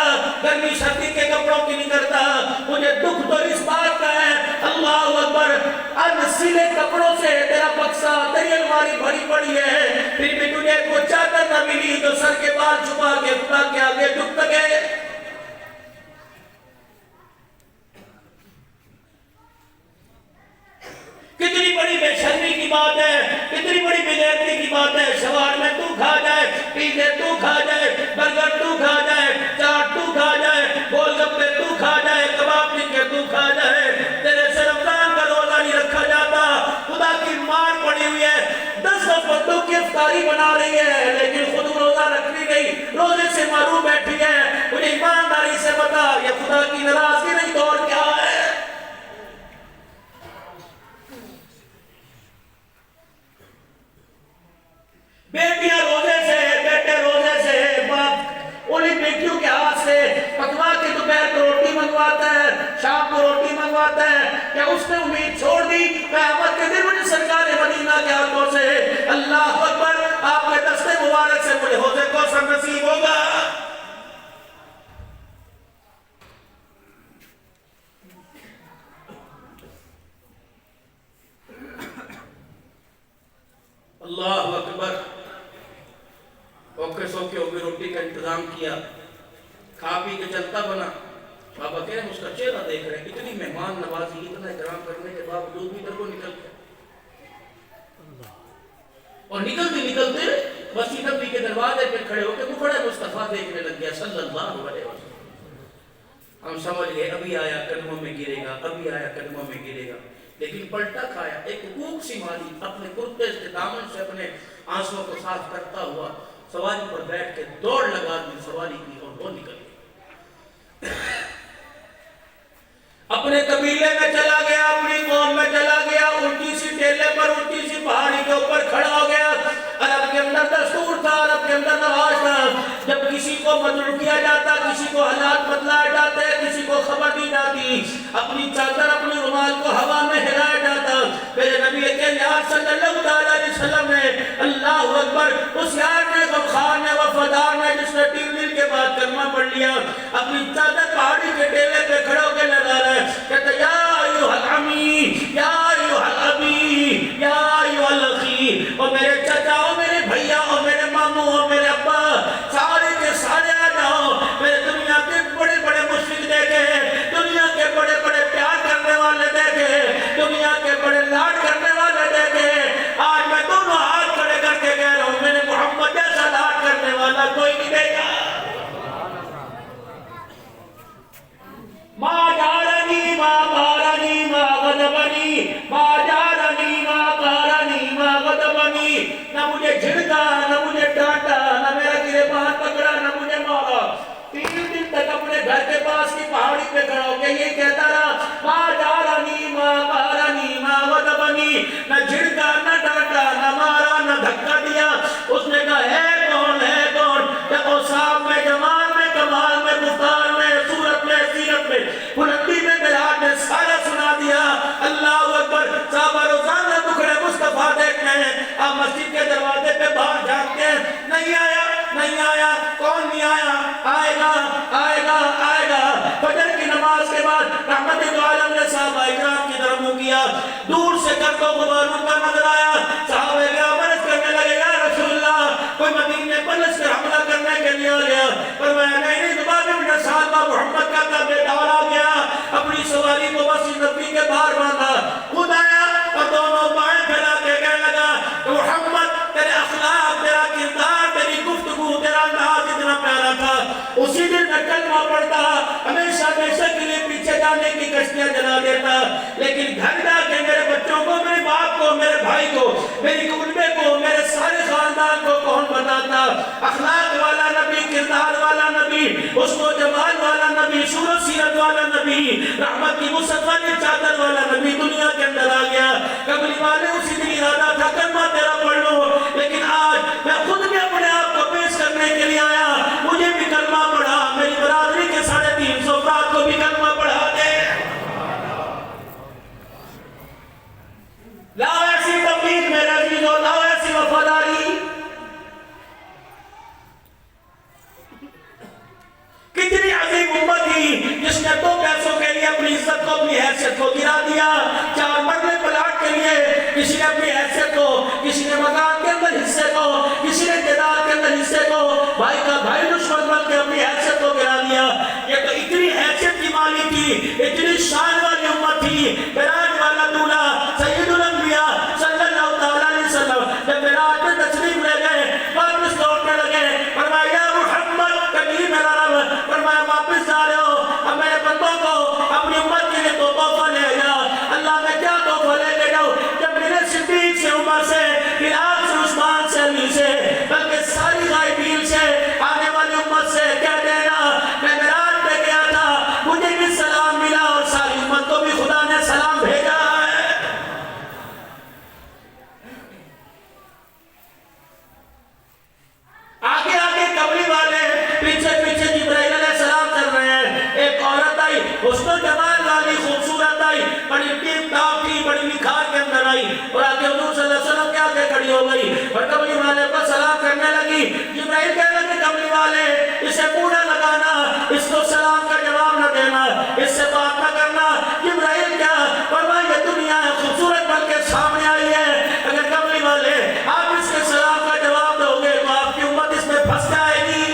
گرمی سردی کے کپڑوں کی نہیں کرتا. مجھے دکھ تو اس بات کا ہے، اللہ اکبر، ان سیدھے کپڑوں سے تیرا بکسا، تیری الماری بھری پڑی ہے، پھر بھی تجھے کوئی چادر نہ ملی جو سر کے بال چھپا کے خدا کے آگے جھک سکے. کتنی بڑی بے شرمی کی بات ہے، کتنی بڑی بے غیرتی کی بات ہے. شوار میں تو کھا جائے، پیزے تو کھا جائے، برگر تو کھا جائے، چاٹ تو کھا جائے، گول گپے تو کھا جائے، کباب ٹکے تو کھا جائے، تیرے سے رمضان کا روزہ نہیں رکھا جاتا. خدا کی مار پڑی ہوئی ہے، 10 بندوں کی افطاری بنا رہی ہے لیکن خود روزہ رکھ نہیں گئی، روزے سے محروم بیٹھی ہے. مجھے ایمانداری سے بتا، یہ خدا کی ناراضگی نہیں تو اور کیا ہے؟ بیٹیاں روزے سے، بیٹے روزے سے، باپ انہیں بیٹیوں کے ہاتھ سے پکوا کے دوپہر کو روٹی منگواتا ہے، شام کو روٹی منگواتا ہے. کیا اس نے امید چھوڑ دی قیامت کے دن مجھے سرکار مدینہ کے ہاتھوں سے، اللہ اکبر، آپ کے دستے مبارک سے مجھے حوض کوثر نصیب ہوگا؟ کیا, کھا پی کے چلتا بنا. بابا کہہ رہے ہیں اس کا چہرہ دیکھ رہے ہیں, اتنی مہمان نوازی, اتنا اکرام کرنے کے باوجود بھی ادھر کو نکل گیا. اور نکلتے مسجد نبوی کے دروازے پہ کھڑے ہو کے مکھڑے مصطفیٰ دیکھنے لگ گیا صلی اللہ علیہ وسلم. ہم سمجھ گئے ابھی آیا قدموں میں گرے گا, ابھی آیا قدموں میں گرے گا, لیکن پلٹا کھایا. ایک کوک سی ماری, اپنے کرتے سے دامن سے اپنے آنسوں کو صاف کرتا ہوا سواری پر بیٹھ کے دوڑ لگا دی سواری کی اور وہ نکل گئی. اپنے قبیلے میں چلا گیا, اپنی قوم میں چلا گیا, الٹی سی ٹیلے پر الٹی سی پہاڑی کے اوپر کھڑا ہو گیا. عرب کے اندر دستور تھا, عرب کے اندر رواج تھا, جب کسی کو مدعو کیا جاتا, کسی کو حالات بتلائے جاتے, کسی کو خبر دی جاتی, اپنی چادر اپنے رومال کو ہوا میں ہلایا جاتا. میرے نبی کے یار صلی اللہ علیہ وسلم نے اللہ اکبر, اس یار نے غمخوار نے وفادار نے جس نے 3 دن کے بعد کلمہ پڑھ لیا, اپنی چادر پہاڑی کے ٹیلے پہ کھڑے ہو کے لگا رہا ہے, کہتا یا ایوہ العمی, یا ایوہ الابی, یا ایوہ الاخی. اور میرے چچا, اور میرے بھیا, اور میرے ماموں, اور میرے ابا, سارے کے سارے آ جاؤ. میرے دنیا کے بڑے بڑے مشرک دیکھے, دنیا کے بڑے بڑے پیار کرنے والے دیکھے, دنیا کے بڑے لاڈ کرنے والے دیکھے, آج میں دونوں ہاتھ کھڑے کر کے کہہ رہا ہوں میرے محمد جیسا لاڈ کرنے والا کوئی نہیں دیکھا. ما جارنی ما بارنی ما غضبنی, ما جارنی ما بارنی ما غضبنی. نہ مجھے جھڑکا, نہ مجھے ڈانٹا, نہ میرا گریبان پکڑا, نہ مجھے مارا. 3 دن تک اپنے گھر کے پاس کی پہاڑی پہ کھڑا ہو کے یہ کہتا رہا, ما جارنی ما بارنی ما غضبنی. نہ جھڑکا, نہ ڈانٹا, نہ مارا, نہ دھکا دیا. اس نے کہا ہے کون, ہے کون؟ جب اوصاف میں, جمال میں, کمال میں, گفتار میں, صورت میں, سیرت میں, بلندی میں, مراج نے سارا سنا دیا. اللہ اکبر. صحابہ روزانہ دکھڑے مصطفیٰ دیکھنے ہیں, آپ مسجد کے دروازے پہ باہر جھانکتے ہیں, نہیں آیا, نہیں آیا, کون نہیں آیا, آئے گا, آئے گا, آئے گا. فجر کی نماز کے بعد رحمت عالم نے صحابہ اکرام کی طرف منہ کیا, دور سے گرد و غبار اڑتا نظر آیا. صحابہ اکرام عرض کرنے لگے, یا رسول اللہ, کوئی مدینے پر لشکر حملہ کرنے کے لیے آ گیا. فرمایا نہیں, زبان ابن سالمہ محمد کا تابعدار آ گیا. اپنی سواری کو مسجد نبوی کے باہر باندھا, خود آیا اور دونوں بائیں پھیلا کے کہنے لگا, محمد تیرے اخلاق, تیرا کردار, تیری گفتگو, تیرا انداز اتنا پیارا تھا. اسی دن میں کلمہ پڑھتا, ہمیشہ ہمیشہ کے لیے پیچھے جانے کی کشتیاں جلا دیتا, لیکن گھر جا کے میرے بچوں کو, میرے باپ کو, میرے بھائی کو, میری کلبے کو, میرے سارے خاندان کو کون بتاتا؟ اخلاق والا نبی, کردار والا نبی, اس کو جمال والا نبی, صورت سیرت والا نبی, رحمت کی وسعت والی چادر والا نبی دنیا کے اندر آ گیا. قبری والے اسی دن ارادہ تھا کلمہ تیرا پڑھ لو, لیکن آج میں خود بھی اپنے آپ کو پیش کرنے کے لیے آیا, مجھے بھی کلمہ پڑھا, میری برادری کے 350 افراد کو بھی کلمہ پڑھا دے. لاؤ ایسی تبلیغ میرے عزیزو, لاؤ ایسی وفاداری. کتنی عظیم امت تھی جس نے 2 پیسوں کے لیے اپنی عزت کو, اپنی حیثیت کو گرا دیا. 4 مرلے پلاٹ کے لیے کسی نے اپنی حیثیت کو, کسی نے مکان کے اندر حصے کو, کسی نے جائیداد کے اندر حصے کو, بھائی کا بھائی دشمن بن کے اپنی حیثیت کو گرا دیا. یہ تو اتنی حیثیت کی مالی تھی, اتنی شان والی امت تھی. معراج والا دولہا سید الانبیاء صلی اللہ علیہ وسلم جب معراج میں تشریف لے گئے, واپس لوٹنے لگے, فرمایا یا محمد, کبھی میرا رب, فرمایا واپس جا رہے ہو, اب میرے بندوں کو اپنی امت کے لیے تو تحفہ لے جا. اللہ میں کیا تحفہ لے کے جاؤ؟ جب میرے صدیق سے, عمر سے, بلال سے, عثمان سے, علی سے, بلکہ ساری غائبین سے, آنے والی امت سے کہہ دینا میں معراج پہ گیا تھا, مجھے بھی سلام ملا اور ساری امت کو بھی خدا نے سلام بھیجا ہے. آگے آگے قبری والے, پیچھے پیچھے جبرائیل علیہ السلام چل رہے ہیں. ایک عورت آئی, حسن و جمال والی, خوبصورت آئی, بڑی ٹیپ ٹاپ کی, بڑی نکھار کے اندر آئی, اور آگے حضور صلی اللہ علیہ وسلم کے آگے کھڑی ہو گئی اور قبری والے کو سلام کرنے لگی. جبرائیل کہنے لگے قبری والے, اسے منہ نہ لگانا, اس کو سلام کا جواب نہ دینا, اس سے بات نہ کرنا. جبرائیل کیا فرمایا, یہ دنیا ہے خوبصورت بن کے سامنے آئی ہے, اگر قبری والے آپ اس کے سلام کا جواب دو گے تو آپ کی امت اس میں پھنس جائے گی.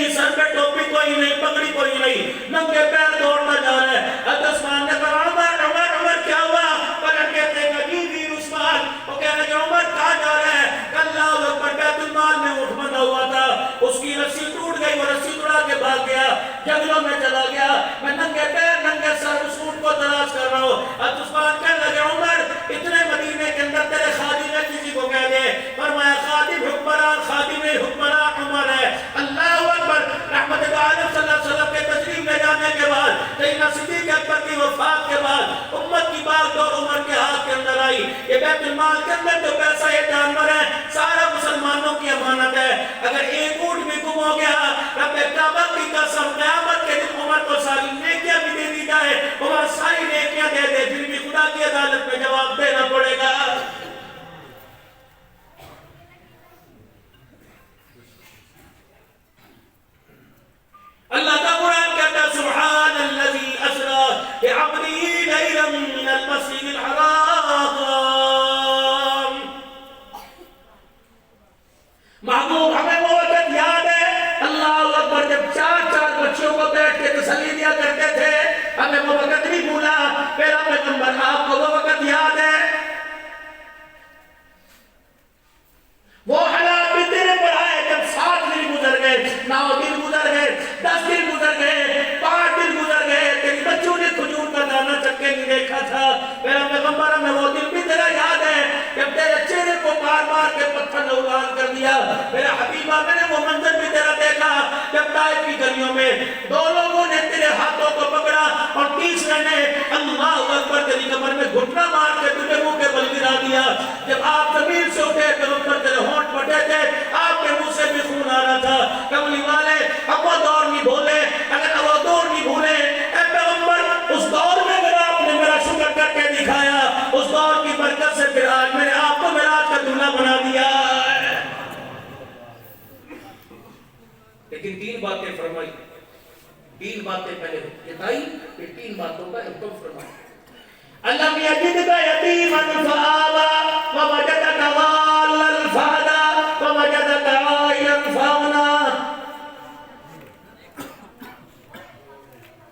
نہیں, سر پہ ٹوپی کوئی نہیں, پگڑی کوئی نہیں, ننگے پیر دوڑتا جا رہا ہے. حضرت عثمان نے کہا عمر عمر عمر کیا ہوا؟ پلٹ کے دیکھا جی ویر عثمان. وہ کہنے کہ عمر کہاں جا رہا ہے؟ اللہ اکبر, بیت المال میں اٹھ بندھا ہوا تھا, اس کی رسی ٹوٹ گئی, وہ رسی اڑا کے بھاگ گیا, جنگلوں میں چلا گیا, میں ننگے پیر ننگے سر اس اونٹ کو تلاش کر رہا ہوں. حضرت عثمان کہنے لگے عمر اتنے مدینے کے اندر تیرے خادم نے کسی کو کہہ دے. فرمایا خادم حکمران, خادم حکمران عمر ہے. اللہ اکبر. رحمت عالم صلی اللہ علیہ وسلم کے تشریف لے جانے کے بعد, سیدنا صدیق اکبر کی وفات کے بعد امت کی بات دور عمر کے ہاتھ کے اندر آئی. یہ بیت المال کے اندر جو پیسہ یہ جانور ہے سارا مسلمانوں کی امانت ہے. اگر ایک اونٹ بھی گم ہو گیا, رب کعبہ کی قسم قیامت کے دن عمر کو ساری نیکیاں بھی دے دی جائے, عمر ساری نیکیاں دے دے, پھر بھی خدا کی عدالت میں جواب دینا پڑے گا. اللہ کا قرآن کہتا ہے سبحان الذی اسری بعبدہ لیلا من المسجد الحرام. محبوب ہمیں وہ وقت یاد ہے, اللہ اکبر, جب چار چار بچوں کو بیٹھ کے تسلی دیا کرتے تھے, ہمیں وہ وقت نہیں بھولا. میرا پیغمبر آپ کو وہ وقت یاد ہے, وہ حالات بھی تیرے پر آئے جب 7 دن گزر گئے, 9 دن گزر گئے, 10 دن گزر گئے, 5 دن گزر گئے, تیری بچوں نے کھجور کا دانہ چکے نہیں دیکھا تھا. میرا پیغمبر ہمیں وہ دن بھی تیرا یاد ہے جب تیرے چہرے کو مار مار کے پتھر لوگان کر دیا. میرا حبیبہ میں نے وہ منظر بھی تیرا دیکھا جب طائف کی گلیوں میں 2 لوگوں نے تیرے ہاتھوں کو پکڑا اور تیسرے نے اللہ اکبر تیری کمر میں گھٹنا مار کے تجھے منہ کے بل گرا دیا. جب آپ زمین سے اٹھے پیغمبر تیرے ہونٹ پٹے تھے, آپ کے منہ سے بھی خون آ رہا تھا. کملی والے اب وہ دور نہیں بھولے, اگر وہ دور نہیں بھولے اے پیغمبر, اس دور میں اگر آپ نے میرا شکر کر کے دکھایا, اس دور کی برکت سے پھر آج میں نے آپ کو میراج کا دلہا بنا دیا. لیکن 3 باتیں فرمائی, 3 باتیں پہلے بتائی, پھر 3 باتوں کا حکم فرمایا. أَلَمْ يَجِدْكَ يَتِيمًا فَآوَىٰ وَوَجَدَكَ ضَالًّا فَهَدَىٰ وَوَجَدَكَ عَائِلًا فَأَغْنَىٰ.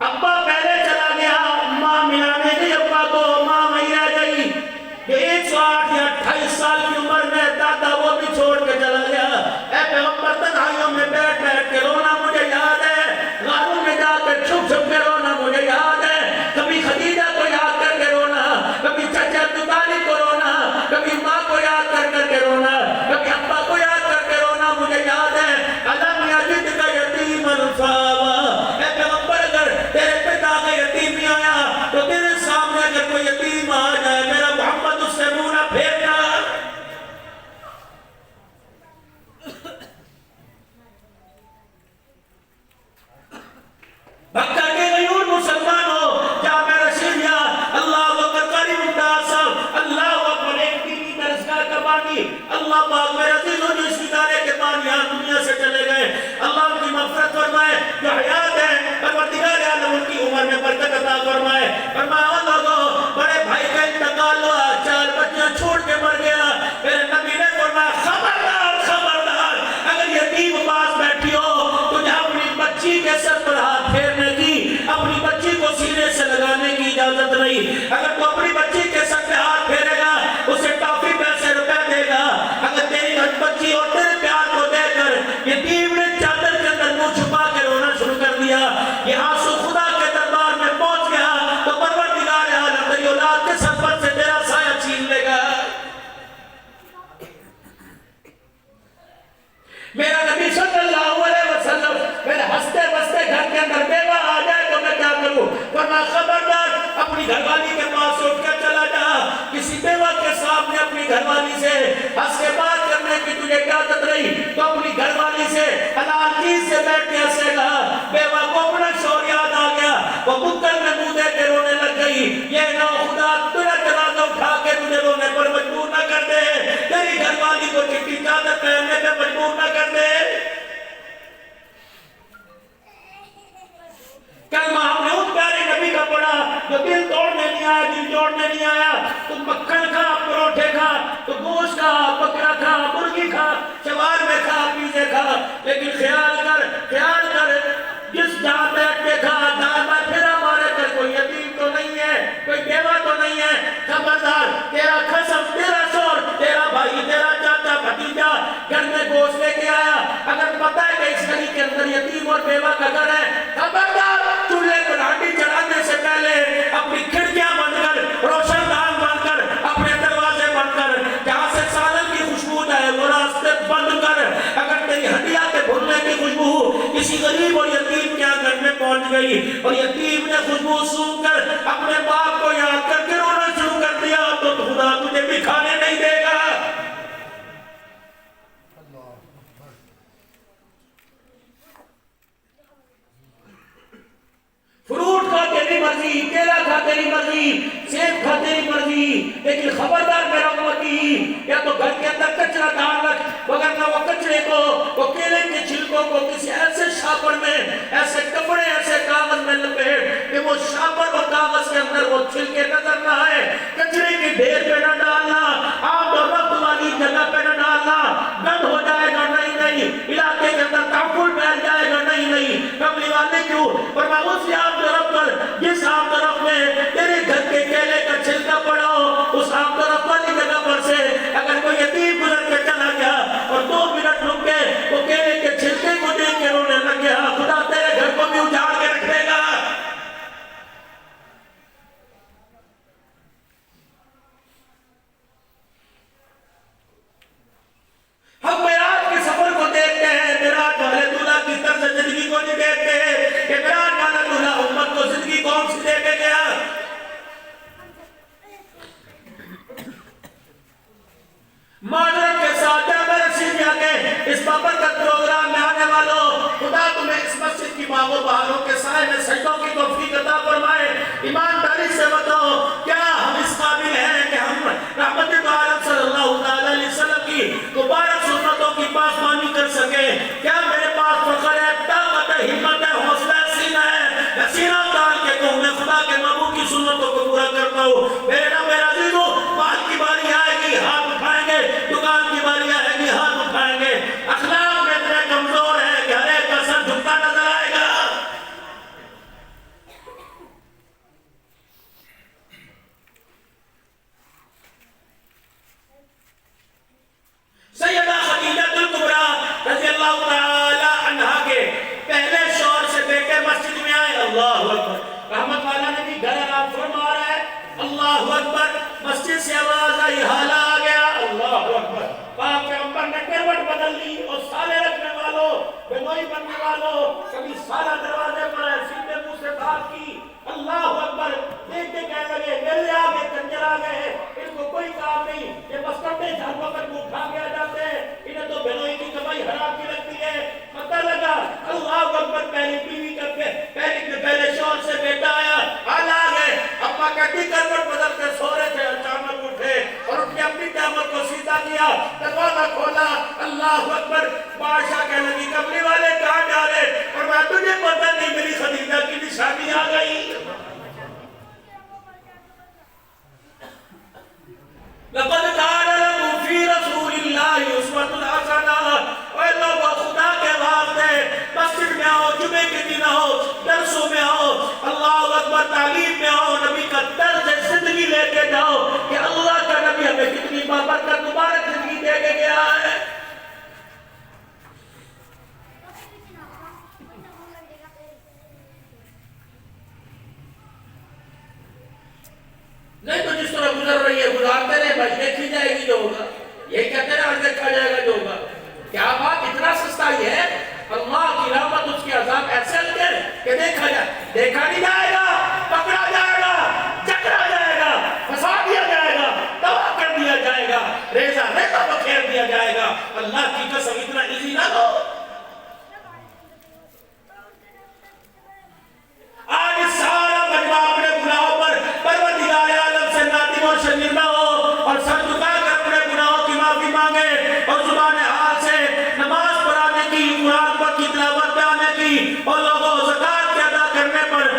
ابا پہلے چلا گیا, ماں ملانے گئی ابا کو, ماں وہیں رہ گئی. 108 یا 28 سال کی عمر میں دادا وہ بھی چھوڑ کے چلا گیا. اے پیغمبر تنہائیوں میں بیٹھ بیٹھ کے رونا مجھے یاد ہے, غاروں میں جا کر چھپ چھپ کے رونا مجھے یاد ہے. کبھی خدیجہ کو یاد کر کے رونا, کبھی چچا ابو طالب کو رونا, کبھی ماں کو یاد کر کے رونا, کبھی ابا کو یاد کر کے رونا مجھے یاد ہے. أَلَمْ يَجِدْكَ يَتِيمًا فَآوَىٰ. اے پیغمبر اگر تیرے پتا کا یتیم بھی آیا تو تیرے سامنے اگر کوئی یتیم آ جائے, میرا محمد اس سے منہ نہ پھیرنا. بکر کے غیور مسلمان ہو, جامع رشیدیہ, اللہ اکبر, قریب متاثر, اللہ اکبر, ایک دینی درسگاہ کا بانی, اللہ پاک میرے عزیزوں جو اس ادارے کے بانیان دنیا سے چلے گئے, اللہ ان کی مغفرت فرمائے. جو حیات ہے پروردگار عالم ان کی عمر میں برکت عطا فرمائے. فرمایا او لوگو, بڑے بھائی کا انتقال ہوا, 4 بچیاں چھوڑ کے مر گیا. میرے نبی نے فرمایا خبردار خبردار, اگر یتیم پاس بیٹھی ہو تجھے اپنی بچی کے سر پر ہاتھ پھیرنے کی, اپنی بچی کو سینے سے لگانے کی اجازت نہیں. اگر تو اپنی بچی کے سر پہ ہاتھ پھیرے گا اسے ٹافی پیسے روپے دے گا. اگر تیری بچی اور تیرے پیار کو دے کر یتیم نے چادر کے اندر منہ چھپا کے رونا شروع کر دیا, یہ آنسو خدا کے دربار میں پہنچ گیا تو پروردگار عالم تیری اولاد کے سر پر سے تیرا سایہ چھین لے گا. میرا نبی صلی اللہ علیہ وسلم میرے ہنستے بستے گھر کے اندر بیوہ آ جائے تو میں کیا کروں؟ ورنہ خبردار اپنی گھر والی کے پاس اٹھ کر چلا جا. کسی بیوہ کے سامنے اپنی گھر والی سے ہنس کے بات کرنے کی تجھے اجازت رہی تو اپنی گھر والی سے حلال چیز سے بیٹھ کے ہنسے گا. بیوہ کو اپنا شوہر یاد آ گیا, وہ بکر میں منہ دے کے رونے لگ گئی. یہ نہ خدا تیرا جنازہ اٹھا کے تجھے رونے پر مجبور نہ کر دے, تیری گھر والی کو چٹی چادر پہننے پہ مجبور نہ کر دے. کلمہ ہم نے اس پیارے نبی کا پڑھا جو دل توڑنے نہیں آیا, دل جوڑنے نہیں آیا. تو مکھن کھا, پروٹھے کھا, تو گوشت کھا, بکرا کھا, مرغی کھا, چوار میں کھا پیزے کھا، لیکن خیال کر جس جہاں بیٹھ کے کھا جہاں میں پھر ہمارے گھر کوئی یتیم تو نہیں ہے، کوئی بیوہ تو نہیں ہے، خبردار تیرا خصم، تیرا شور، تیرا بھائی، تیرا چاچا، بھتیجا گھر میں گوشت لے کے آیا، اگر پتہ ہے کہ اس گلی کے اندر یتیم اور بیوہ کا گھر ہے، خبردار چولہے پر ہانڈی چڑھانے سے پہلے اپنی کھڑکیاں بند کر، روشن دان بند کر، اپنے دروازے بند کر، جہاں سے سالن کی خوشبو جائے وہ راستے بند کر۔ اگر تیری ہڈیاں کے بھننے کی خوشبو کسی غریب اور یتیم کے گھر میں پہنچ گئی اور یتیم نے خوشبو سونگھ کر اپنے باپ کو یاد کر کے رونا شروع کر دیا تو خدا تجھے بھی کھانے نہیں دے گا۔ فروٹ کھا تیری مرضی، کیلا کھا تیری مرضی، سیب کھا تیری مرضی، لیکن خبردار میرا امتی، یا تو گھر کے اندر کچرا ڈال رکھ، وگرنہ وہ کچرے کو، وہ کیلے کے چھلکوں کو کسی ایسے شاپر میں، ایسے کپڑے، ایسے کاغذ میں لپیٹ کہ وہ شاپر اور کاغذ کے اندر وہ چھلکے نظر نہ آئے، کچرے کی ڈھیر پہ نہ ڈالنا، آب و رفت والی جگہ پہ نہ ڈالنا، گند ہو جائے گا نہیں، علاقے کے اندر تعفل پھیل جائے گا نہیں، کملی والے کیوں؟ پر میں اس آب درخت پر، جس آب درخت میں تیرے گھر کے کیلے کا چھلکا پڑا ہو، اس آب درخت والی جگہ پر سے اگر کوئی یتیم گزر کے چلا گیا اور 2 منٹ رک کے وہ کیلے کے چھلکے کو دیکھ کے رونے لگ گیا، خدا تیرے گھر کو بھی اجاڑ کے رکھ دے گا۔ ہم معراج کے سفر کو دیکھتے ہیں، معراج والے دولہا کی طرز زندگی کو نہیں دیکھتے کہ معراج والا دولہا امت کو زندگی کون سی دے کے گیا۔ معذرت کے ساتھ اگر سیدھا کے اس بابرکت پروگرام میں آنے والوں، خدا تمہیں اس مسجد کی باغ و بہاروں کے سائے میں سجدوں کی توفیق عطا فرمائے۔ ایمانداری سے بتاؤ کیا ہم اس قابل ہیں کہ ہم رحمت عالم صلی اللہ علیہ وسلم کی مبارک سنتوں کی پاسبانی کر سکیں؟ کیا میرے پاس فخر ہے، طاقت ہے، ہمت ہے، حوصلہ سینہ ہے، سینہ تان کے کہوں میں خدا کے محبوب کی سنتوں کو پورا کرتا ہوں؟ میرے نام میرا عزیزو، مال کی باری آئے گی ہاتھ اٹھائیں گے، دکان کی باری آئے گی ہاتھ اٹھائیں گے، اخلاق میں اتنے کمزور ہے کہ ہر ایک کا سر جھکتا نظر آئے گا۔ سیدہ خدیجہ الکبریٰ رضی اللہ تعالی عنہا کے پہلے شوہر سے بیٹے مسجد میں آئے، اللہ اکبر، رحمت والا نے بھی گھر آرام فرما رہا ہے، اللہ اکبر، مسجد سے آواز آئی، حالہ آ گیا، اللہ اکبر، پاک پیغمبر نے کروٹ بدل لی اور سالے رکھنے والوں، بنوئی بننے والوں، کبھی سالہ دروازے پر ہے، سیدھے منہ سے بات کی، اللہ اکبر، دیکھ کے کہنے لگے میرے آگے کنجر آ گئے ہیں، ان کو کوئی کام نہیں، یہ بس کپڑے جھانوں پر منہ اٹھا کے آ جاتے ہیں، انہیں تو بنوئی کی کمائی حرام کی لگتی ہے۔ پتہ لگا اللہ اکبر، پہلی بیوی کر کے پہلے شوہر سے بیٹا آیا، حال آ گئے، اپنا کٹی کروٹ بدل کے سو رہے تھے، اچانک اٹھے اور اٹھ کے اپنی ٹیبل کو سیدھا کیا، دروازہ کھولا، اللہ اکبر، بادشاہ کہنے لگی کملی والے کہاں جا رہے؟ اور میں تجھے پتہ نہیں میری خدیجہ کی نشانی آ گئی۔ لقد كان لكم في رسول الله اسوة حسنة، اے لوگوں خدا کے واسطے مسجد میں آؤ، جمعے کے دن آؤ، درسوں میں آؤ، اللہ اکبر، تعلیم میں آؤ، نبی کا طرز زندگی لے کے جاؤ کہ اللہ کا نبی ہمیں کتنی بابرکت مبارک زندگی دے کے گیا ہے۔ نہیں تو جس طرح گزر رہی ہے گزارتے رہے بھائی، دیکھی جائے گی جو ہوگا، یہی کہتے ہیں اور دیکھا جائے گا جو ہوگا۔ کیا بات اتنا سستا ہی ہے؟ اللہ کی رحمت، اس کے عذاب ایسے ہلکے کہ دیکھا جائے، دیکھا نہیں جائے گا، پکڑا جائے گا، چکرا جائے گا، پھنسا دیا جائے گا، تباہ کر دیا جائے گا، ریزہ ریزہ بکھیر دیا جائے گا۔ اللہ کی قسم اتنا ایزی نہ لو۔ آج سارا مجمع اپنے گناہوں پر پروردگار عالم سے نادم اور شرمندہ ہو اور سر جھکا کر اپنے گناہوں کی معافی مانگے اور زبان حال سے نماز پڑھانے کی، قرآن پر کی تلاوت پہ آنے کی اور لوگوں زکات کے ادا کرنے پر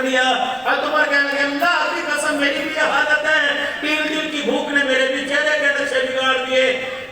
دیا. حضرت عمر کہنے لگے اللہ کی قسم میری بھی یہ حالت ہے, 3 دن کی بھوک نے میرے بھی چہرے کے نقشے بگاڑ دیے.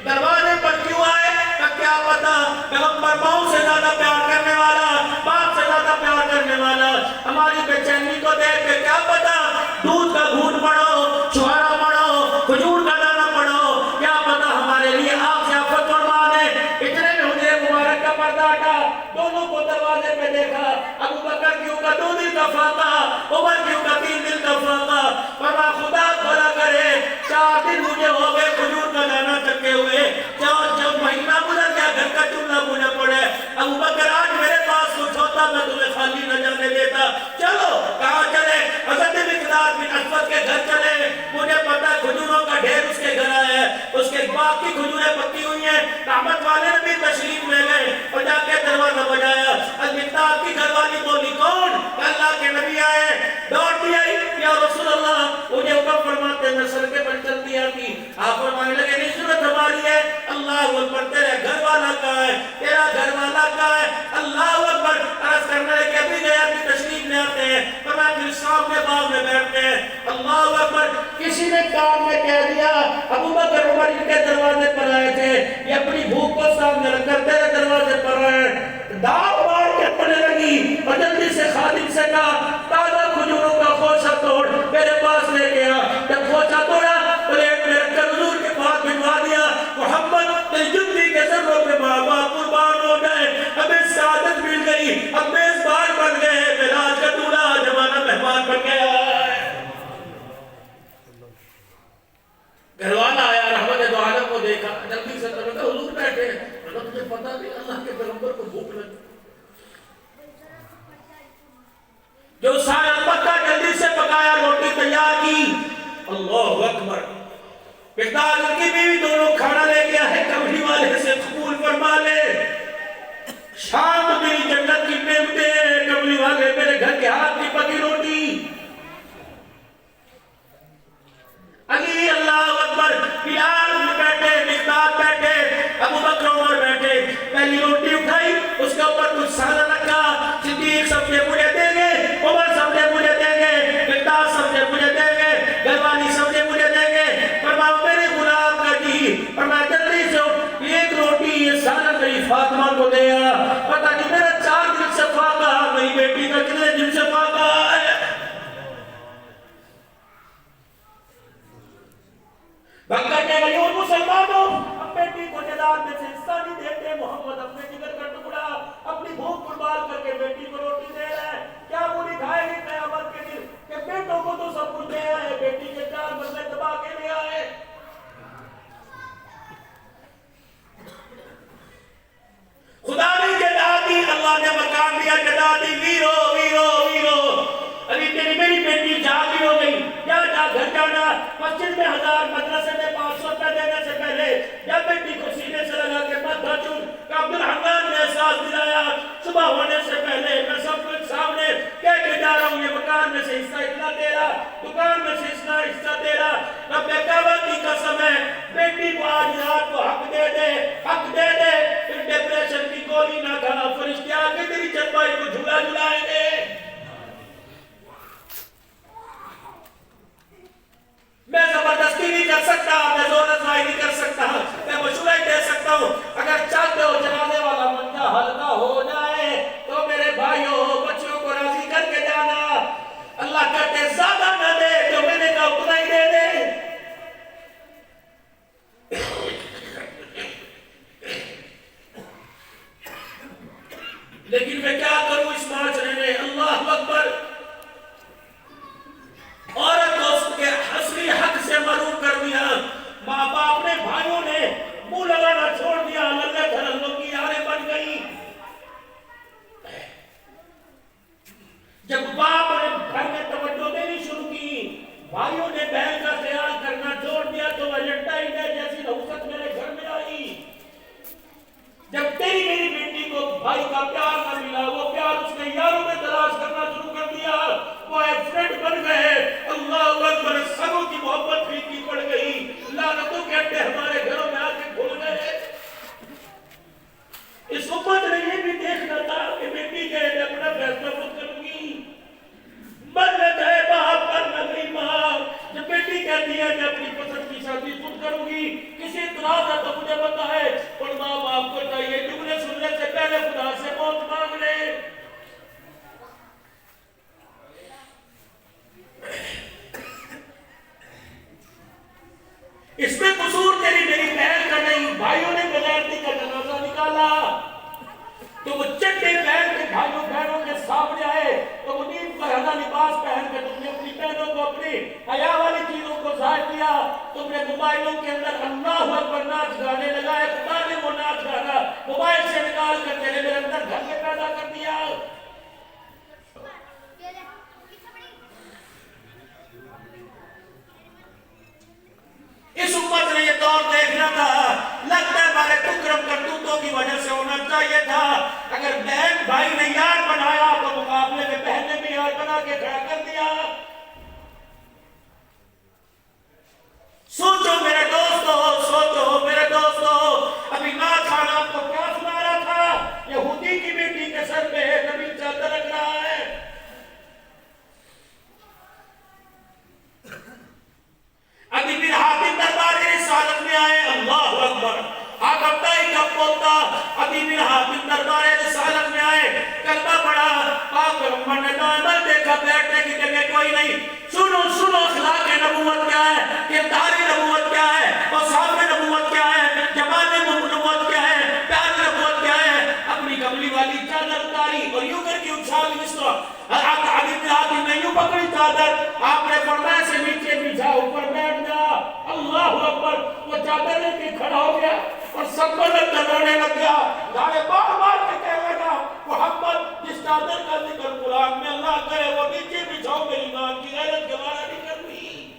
دروازے پر کیوں آئے کہ کیا پتا پیغمبر ماؤں سے زیادہ پیار کرنے والا, باپ سے زیادہ پیار کرنے والا, ہماری بے چینی کو دیکھ کے کیا پتا دودھ کا گھونٹ پڑو, چھوارا پڑو, کھجور کا دانہ پڑو, کیا پتا ہمارے لیے آپ سے آفت فرما دے. اتنے میں حجرے مبارک کا پردہ ہٹا, دونوں کو دروازے پہ دیکھا. ابو بکر کیوں کا 2 دن کا فاقہ, عمر کیوں کا 3 دن کا فاقہ. فرما خدا بھلا کرے 4 دن مجھے ہو گئے کھجور کا دانہ چکے ہوئے, جب مہینہ گزر گیا گھر کا چولہا مجھے پڑے. ابو بکر آج میرے پاس کچھ ہوتا میں تمہیں خالی نہ جانے دیتا. چلو کہاں چلے؟ حضرت مقداد بن اسود کے گھر چلے. مجھے پتا کھجوروں کا ڈھیر اس کے گھر آیا ہے, اس کے باغ کی کھجوریں پکی ہوئی ہیں. رحمت والے نے بھی تشریف لے گئے اور جا کے دروازہ بجایا. مقداد کی گھر والی بولی کون؟ اللہ کے نبی آئے. دوڑتی آئی یا رسول اللہ مجھے حکم فرماتے میں سڑکے پر چلتی آتی. آپ فرمانے لگے نہیں ضرورت ہماری ہے. اللہ اکبر, تیرے گھر والا کہاں ہے, تیرا گھر والا کہاں ہے؟ اللہ اکبر. عرض کرنے لگے ابھی گیا بھی تشریف لے آتے ہیں. فرمایا پھر سامنے باغ میں بیٹھتے ہیں. اللہ اکبر. کسی نے کام میں کہہ دیا ابو بکر عمر ان کے دروازے پر آئے تھے, یہ اپنی بھوک کو سامنے رکھ کر تیرے دروازے پر آئے. داغ مار کے پڑنے لگی اور جلدی سے خادم سے کہا تازہ کھجوروں کا خوشہ توڑ میرے پاس لے گیا. جب خوشہ توڑا پلیٹ میں رکھ کر حضور کے پاس بھجوا دیا. محمد تیری جنگی کے ذروں پہ بابا قربان ہو گئے, ہمیں سعادت مل گئی, اب میزبان بن گئے, معراج کا دولہا جمانہ مہمان بن گیا. گھر والا آیا, رحمت دو عالم کو دیکھا, جلدی سے کہا حضور بیٹھے ہیں. تجھے پتا نہیں اللہ کے پیغمبر کو بھوک لگی. جو سارا پکا جلدی سے پکایا, روٹی تیار کی. اللہ اکبر. مقداد کی بیوی دونوں کھانا لے گیا ہے, کمری والے سے قبول فرما لے. شام میری جنت کی نعمتیں, کمری والے میرے گھر کے ہاتھ کی پکی روٹی. علی اللہ اکبر. بلال بیٹھے, مقداد بیٹھے, ابو بکر عمر بیٹھے. پہلی روٹی اٹھائی, اس کے اوپر کچھ سالن رکھا. صدیق سمجھے مجھے دیں گے, عمر سمجھے مجھے دیں گے, مقداد سمجھے مجھے دیں گے, گھر والی سمجھے مجھے دیں گے. فرمایا میرے غلام کا جی, فرمایا جلدی سے ایک روٹی یہ سالن میری فاطمہ کو دے آ. پتہ نہیں میرا 4 دن سے فاقہ, میری بیٹی کا کتنے دن سے فاقہ ہے. بھگتے گئے اور مسلمانوں اب بیٹی کو جداد میں سے حصہ نہیں دیتے. محمد اپنے جگر کا ٹکڑا اپنی بھوک قربان کر کے بیٹی کو روٹی دے رہے ہیں. کیا وہ دکھائے گی قیامت کے دن کہ بیٹوں کو تو سب کچھ دے آئے, بیٹی کے 4 بندے دبا کے لے آئے. خدا نے جدادی, اللہ نے مکان دیا جدادی, ویرو ویرو ویرو. ابھی تیری میری بیٹی جاگی ہو گئی, جا جا گھر جانا. مسجد میں 1000, مدرسے میں 500 روپے دینے سے پہلے یا بیٹی کو سینے سے لگا کے ماتھا چوم. کہ عبدالرحمن نے احساس دلایا صبح ہونے سے پہلے میں سب کچھ سامنے کہہ کے جا رہا ہوں, یہ مکان میں سے حصہ اتنا تیرا, دکان میں سے اتنا حصہ تیرا. رب کعبہ کی قسم ہے بیٹی کو آج رات کو حق دے دے, حق دے دے. پھر ڈپریشن کی گولی نہ کھا, فرشتے آ کے تیری چرپائی کو جھولا جھلائیں گے. میں زبردستی نہیں کر سکتا, میں زور آزمائی نہیں کر سکتا, میں مشورہ دے سکتا ہوں. اگر چاہتے ہو جنازے والا منجا ہلکا ہو جائے تو میرے بھائیوں بچوں کو راضی کر کے جانا. اللہ کہتے زیادہ نہ دے, جو میں نے کہا اتنا ہی دے دے. ناز ہے تو مجھے پتا ہے ان ماں باپ کو چاہیے جملے سننے سے پہلے خدا سے موت مانگ لے. اس میں قصور تیری میری بہن کا نہیں. بھائیوں نے بغیرتی کا جنازہ نکالا تو وہ چٹے پہن کے بھائیوں بہنوں کے سامنے آئے تو وہ نیند فرہدہ لباس پہن کے تم نے اپنی بہنوں کو اپنی حیا والی چیزوں کو ظاہر کیا. تم نے موبائلوں کے اندر اللہ اکبر ناچ گانے لگائے. خدا نے وہ ناچ گانا موبائل سے نکال کر تیرے میرے اندر گھر میں پیدا کر دیا. اس امت نے یہ دور دیکھنا تھا. لگتا ہے ہمارے ٹکرم کرتوتوں کی وجہ سے ہونا چاہیے تھا. اگر بہن بھائی نے یار بنایا تو مقابلے میں بہن نے بھی یار بنا کے کھڑا کر دیا. سوچو میرے دوستو, سوچو میرے دوستو. ابھی ناز خان آپ کو کیا سنا رہا تھا؟ یہودی کی بیٹی کے سر پہ نبی چادر رکھ رہا ہے. ابھی بن حاتم دربار رسالت میں آئے. اللہ اکبر. حاتم تائی کب بولتا؟ ابھی بن حاتم دربار رسالت میں آئے, کلمہ پڑھا, پاک پیغمبر نے دائمر دیکھا, بیٹھنے کی جگہ کوئی نہیں. سنو سنو اخلاق نبوت کیا ہے, کردار نبوت کیا ہے, اوصاف نبوت کیا ہے, جمال نبوت کیا ہے, پیار نبوت کیا ہے. اپنی کملی والی چادر اتاری اور یوں کر کے اچھالی اس طرح. ابھی بن حاتم نے یوں پکڑی چادر, آپ نے فرمایا سے نیچے بچھا, اوپر بیٹھ جا. اللہ اکبر. وہ چادر لے کے کھڑا ہو گیا اور سب بدل کر رونے لگ گیا. گاڑے بار بار کے کہنے لگا, محمد جس چادر کا ذکر قرآن میں اللہ کرے وہ نیچے بچھاؤ, میری ماں کی غیرت گوارا نہیں کرنی.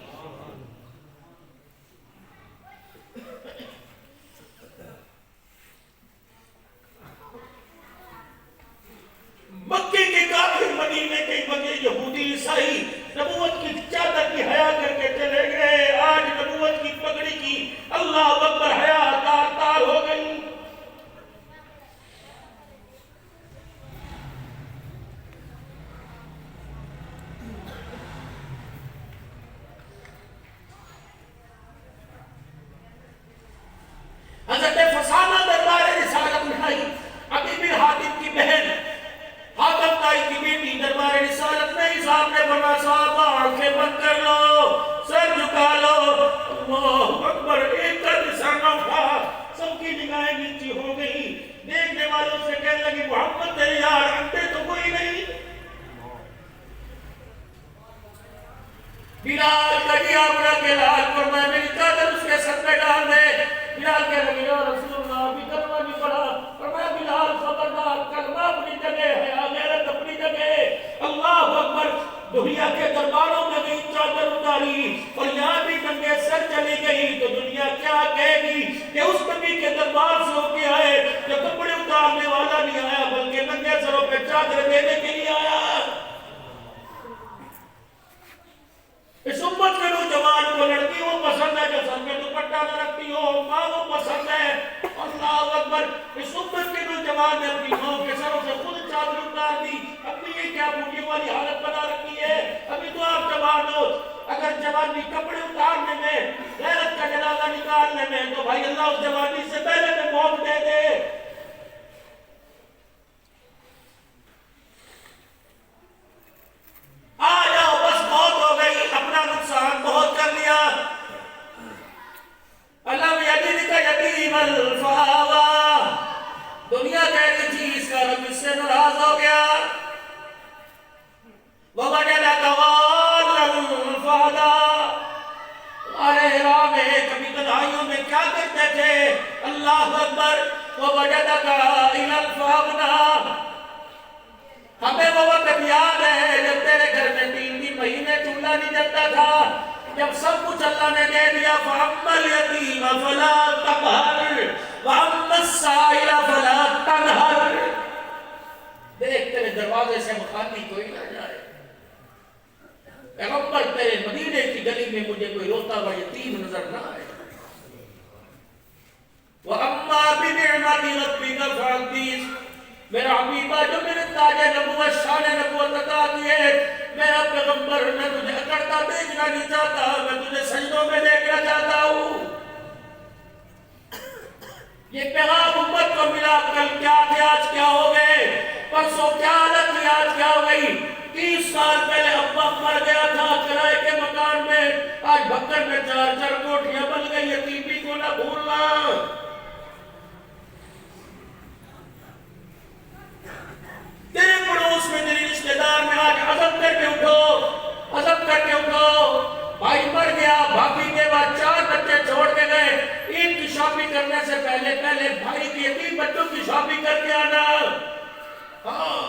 مکے کے کافر, مدینے کے مکے یہودی عیسائی نبوت کی چادر کی حیا کر کے چلے گئے. آج نبوت کی پگڑی کی اللہ اکبر حیا تار تار ہو گئی. حضرت فسانہ دربار رسالت میں آئی. ابھی بن حاتم کی بہن حاتم تائی کی بیٹی دربار رسالت میں حساب نے بنا. صاحب آنکھیں بند کر لو, سر جھکا لو. اللہ اکبر. ایک طرف سر نہ اٹھا, سب کی نگاہیں نیچی ہو گئی. دیکھنے والوں سے کہنے لگی, محمد تیرے یار انتے تو کوئی نہیں. بلال کا جی آمنا کے لال پر میں میری چادر اس کے سر پہ ڈال دے. بلال کہنے لگے, یا رسول اللہ ابھی کلمہ نہیں پڑھا. فرمایا, بلال خبردار, کلمہ اپنی جگہ ہے, غیرت اپنی جگہ. اللہ اکبر. دنیا کے درباروں میں گئی, چادر اتاری اور یہاں بھی ننگے سر چلی گئی تو دنیا کیا کہے گی کہ اس نبی کے دربار سے ہو کے آئے جو کپڑے اتارنے والا نہیں آیا بلکہ ننگے سروں پہ چادر دینے کے لیے آیا. اس امت کے نوجوان کو لڑکی وہ پسند ہے جو سر میں دوپٹہ نہ رکھتی ہو, ماں وہ پسند ہے. اللہ اکبر. اس امت کے نوجوان نے اپنی ماں کے سروں سے خود چادر اتار دی. اپنی یہ کیا بوڑھی والی حالت بنا رکھی ہے. ابھی تو آپ جوان ہو, اگر جوانی کپڑے اتارنے میں, غیرت کا جنازہ نکالنے میں, تو بھائی اللہ اس جوانی سے پہلے میں موت دے دے. آ جاؤ, بس موت ہو گئی, اپنا نقصان بہت کر لیا. علم یجدک یتیما فآویٰ. دنیا کہہ رہی تھی اس کا رب اس سے ناراض ہو گیا. ووجدک ضالا فہدیٰ. ارے راہ میں کبھی تنہائیوں میں کیا کرتے تھے. اللہ اکبر. ووجدک عیلا فأغنیٰ. ہمیں وہ وقت یاد ہے جب تیرے گھر میں 3 مہینے چولہا نہیں جلتا تھا, جب سب کچھ اللہ نے دے دیا. فَأَمَّا الْيَتِيمَ فَلَا تَقْهَرْ وَأَمَّا السَّائِلَ فَلَا تَنْهَرْ. دیکھ تیرے دروازے سے مخاطی کوئی نہ جائے. پیغمبر تیرے مدینے کی گلی میں مجھے کوئی روتا ہوا یتیم نظر نہ آئے. وَأَمَّا بِنِعْمَةِ رَبِّكَ فَحَدِّثْ. میرا حبیبہ جو میرے تاج نبوت شان نبوت عطا کیے, میرا پیغمبر میں تجھے اکڑتا دیکھنا نہیں چاہتا, میں تجھے سجدوں میں دیکھنا چاہتا ہوں. یہ پیغام امت کو ملا، کل کیا تھے آج کیا ہو گئے، پرسوں کیا حالت تھی آج کیا ہو گئی۔ 30 سال پہلے ابا مر گیا تھا کرائے کے مکان میں، آج بھکر میں 4 کوٹھیاں بن گئی، یتیمی کو نہ بھولنا۔ تیرے پڑوس میں، تیرے رشتہ دار میں آج عزم کر کے اٹھو، عزم کر کے اٹھو۔ بھائی مر گیا، بھابھی کے بعد 4 بچے چھوڑ کے گئے، عید کی شاپنگ کرنے سے پہلے بھائی کی یتیم بچوں کی شاپنگ کر کے آنا۔ ہاں،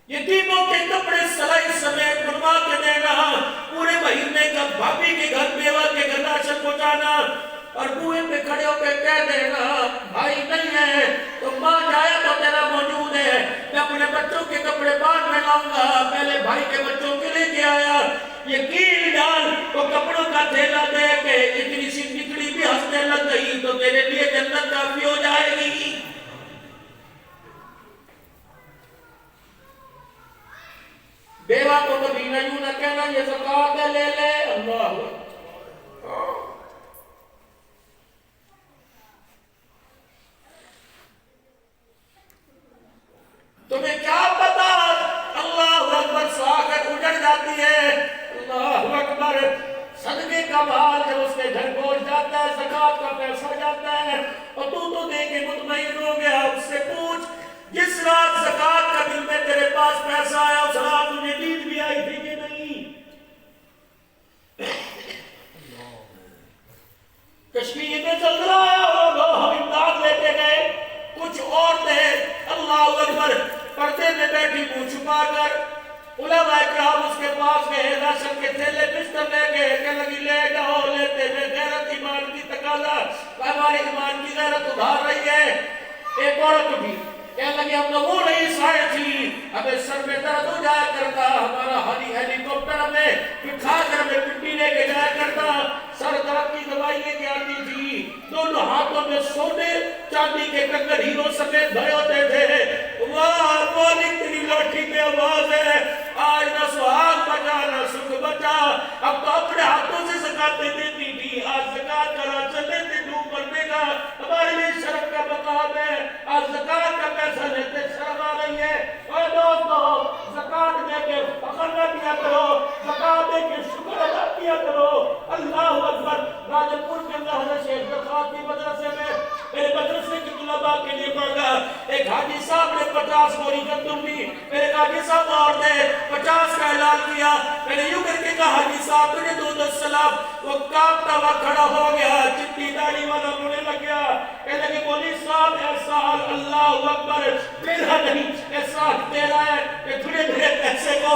یتیموں کے کپڑے سلائی سمیت بنوا کے دینا، پورے مہینے کا بھابھی کے گھر، بیوہ کے گھر راشن پہنچانا، اور بوئے پہ کھڑے ہو کے کہہ دینا بھائی نہیں ہے تو ماں جایا تو تیرا موجود ہے، میں اپنے بچوں کے کپڑے بعد میں لاؤں گا، پہلے بھائی کے بچوں کے لے کے آیا۔ یقین ڈال، وہ کپڑوں کا تھیلا دے کے اتنی سی نکڑی بھی ہنسنے لگ گئی تو تیرے لیے جنت کافی ہو جائے گی۔ بیوہ کو کبھی نہ یوں نہ کہنا یہ زکوٰۃ ہے لے لے، اللہ تمہیں کیا پتا، اللہ اکبر، سواگت اجڑ جاتی ہے، اللہ اکبر، صدقے کا مال جب اس کے گھر پہنچ جاتا ہے، زکوٰۃ کا پیسہ جاتا ہے، اور تو دے کے مطمئن ہو گیا، اس سے پوچھ جس رات زکوٰۃ کا دن میں تیرے پاس پیسہ آیا اس رات تجھے نیند بھی آئی تھی کہ نہیں؟ کشمیر میں زلزلہ آیا ہوگا، ہم امداد لے کے گئے، کچھ عورتیں اللہ اکبر پردے میں بیٹھی منہ چھپا کر، علماء کرام اس کے پاس گئے، راشن کے تھیلے بستر لے گئے، کہ لگی لے جاؤ، لیتے میں غیرت ایمان کی تقاضا، ہمارے ایمان کی غیرت ابھار رہی ہے۔ ایک عورت اٹھی، کہنے لگی ہم تو وہ نہیں سائے تھی، ہمیں سر میں درد ہو جایا کرتا، ہمارا ہیلی کاپٹر ہمیں بٹھا کر ہمیں پنڈی لے کے جایا کرتا، سر درد کی دوائی لے کے آتی تھی، دونوں ہاتھوں میں سونے چاندی کے کنگن ہیروں سمیت بھرے ہوتے تھے۔ واہ مالک تیری لاٹھی پہ آواز ہے، آج نہ سہاگ بچا نہ سکھ بچا، اب تو اپنے ہاتھوں سے زکاتیں دیتی تھی، آج زکات کا راہ چلے تے ڈوب مرنے کا، ہمارے لیے شرم کا مقام ہے، آج زکات کا پیسہ لیتے شرم آ رہی ہے۔ اے دوستو، زکات دے کے فخر نہ کیا کرو، زکات دے کے شکر ادا کیا کرو۔ اللہ اکبر، راجن پور کے اندر حضرت شیخ درخواست کی مدرسے میں میرے مدرسے کی طلباء کے لیے مانگا، ایک حاجی صاحب نے 50 بوری گندم دی، میرے حاجی صاحب اور نے 50 کا اعلان کیا، میں نے یوں کر کے کہا حاجی صاحب تجھے دو سلام، وہ کانپتا ہوا کھڑا ہو گیا، چٹی داڑھی والا رونے لگ گیا، کہنے لگے مولوی صاحب ایسا حال اللہ اکبر میرا نہیں، ایسا حال تیرا ہے کہ تجھے میرے پیسے کو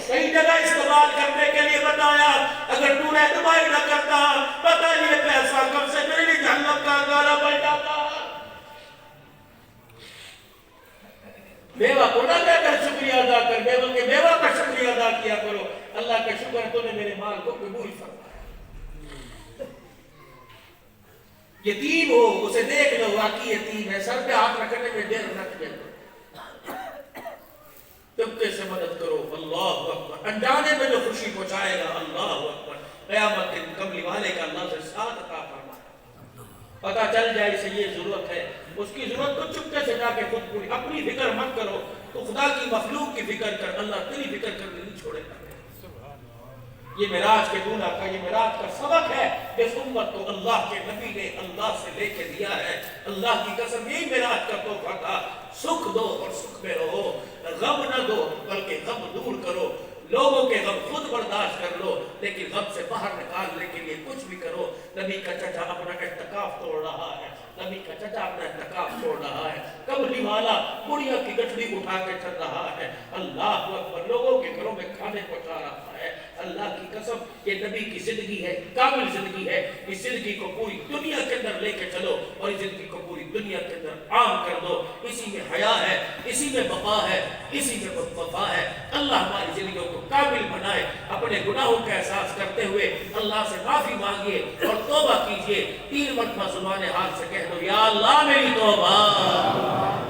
صحیح جگہ استعمال کرنے کے لیے بتایا، اگر تو رہنمائی نہ کرتا پتہ نہیں یہ پیسہ کب سے میرے لیے جہنم کا گالا بن جاتا۔ بیوہ کو نہ کہہ کر شکریہ ادا کر، بیوہ کے بیوہ کا شکریہ ادا کیا کرو، اللہ کا شکر تو نے میرے مال کو قبول فرمایا۔ یتیم ہو اسے دیکھ لو، واقعی یتیم ہے، سر پہ ہاتھ رکھنے میں دیر رکھ دے، چپکے سے مدد کرو، اللہ اکبر، انجانے میں جو خوشی پہنچائے گا، اللہ اکبر، قیامت دن کملی والے کا اللہ سے ساتھ عطا فرمائے، پتہ چل جائے اسے یہ ضرورت ہے، اس کی ضرورت تو چپکے سے جا کے خود پوری، اپنی فکر مت کرو، تو خدا کی مخلوق کی فکر کر، اللہ تیری فکر کرنے نہیں چھوڑے گا۔ یہ معراج کے دولہ کا، یہ معراج کا سبق ہے، جس امت کو اللہ کے نبی نے اللہ سے لے کے دیا ہے، اللہ کی قسم یہی معراج کا تحفہ تھا، سکھ دو اور سکھ میں رہو، غم نہ دو بلکہ غم دور کرو، لوگوں کے غم خود برداشت کر لو لیکن غم سے باہر نکالنے کے لیے کچھ بھی کرو۔ نبی کا چچا اپنا اعتکاف توڑ رہا ہے، نبی کا چچا اپنا اعتکاف چھوڑ رہا ہے، کملی والا بڑھیا کی گٹھڑی اٹھا کے چل رہا ہے، اللہ اکبر، لوگوں کے گھروں میں کھانے پہنچا رہا ہے، اللہ کی قسم یہ نبی کی زندگی ہے، کامل زندگی ہے، اس زندگی کو پوری دنیا کے اندر لے کے چلو اور اس زندگی کو پوری دنیا کے اندر عام کر دو، اسی میں حیا ہے، اسی میں بقا ہے، اسی میں وفا ہے۔ اللہ ہماری زندگیوں کو کامل بنائے، اپنے گناہوں کا احساس کرتے ہوئے اللہ سے معافی مانگیے اور توبہ کیجئے، 3 مرتبہ زبان حال سے کہہ دو یا اللہ میری توبہ،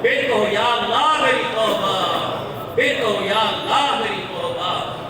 پھر کہو یا اللہ میری توبہ، پھر کہو یا اللہ میری توبہ۔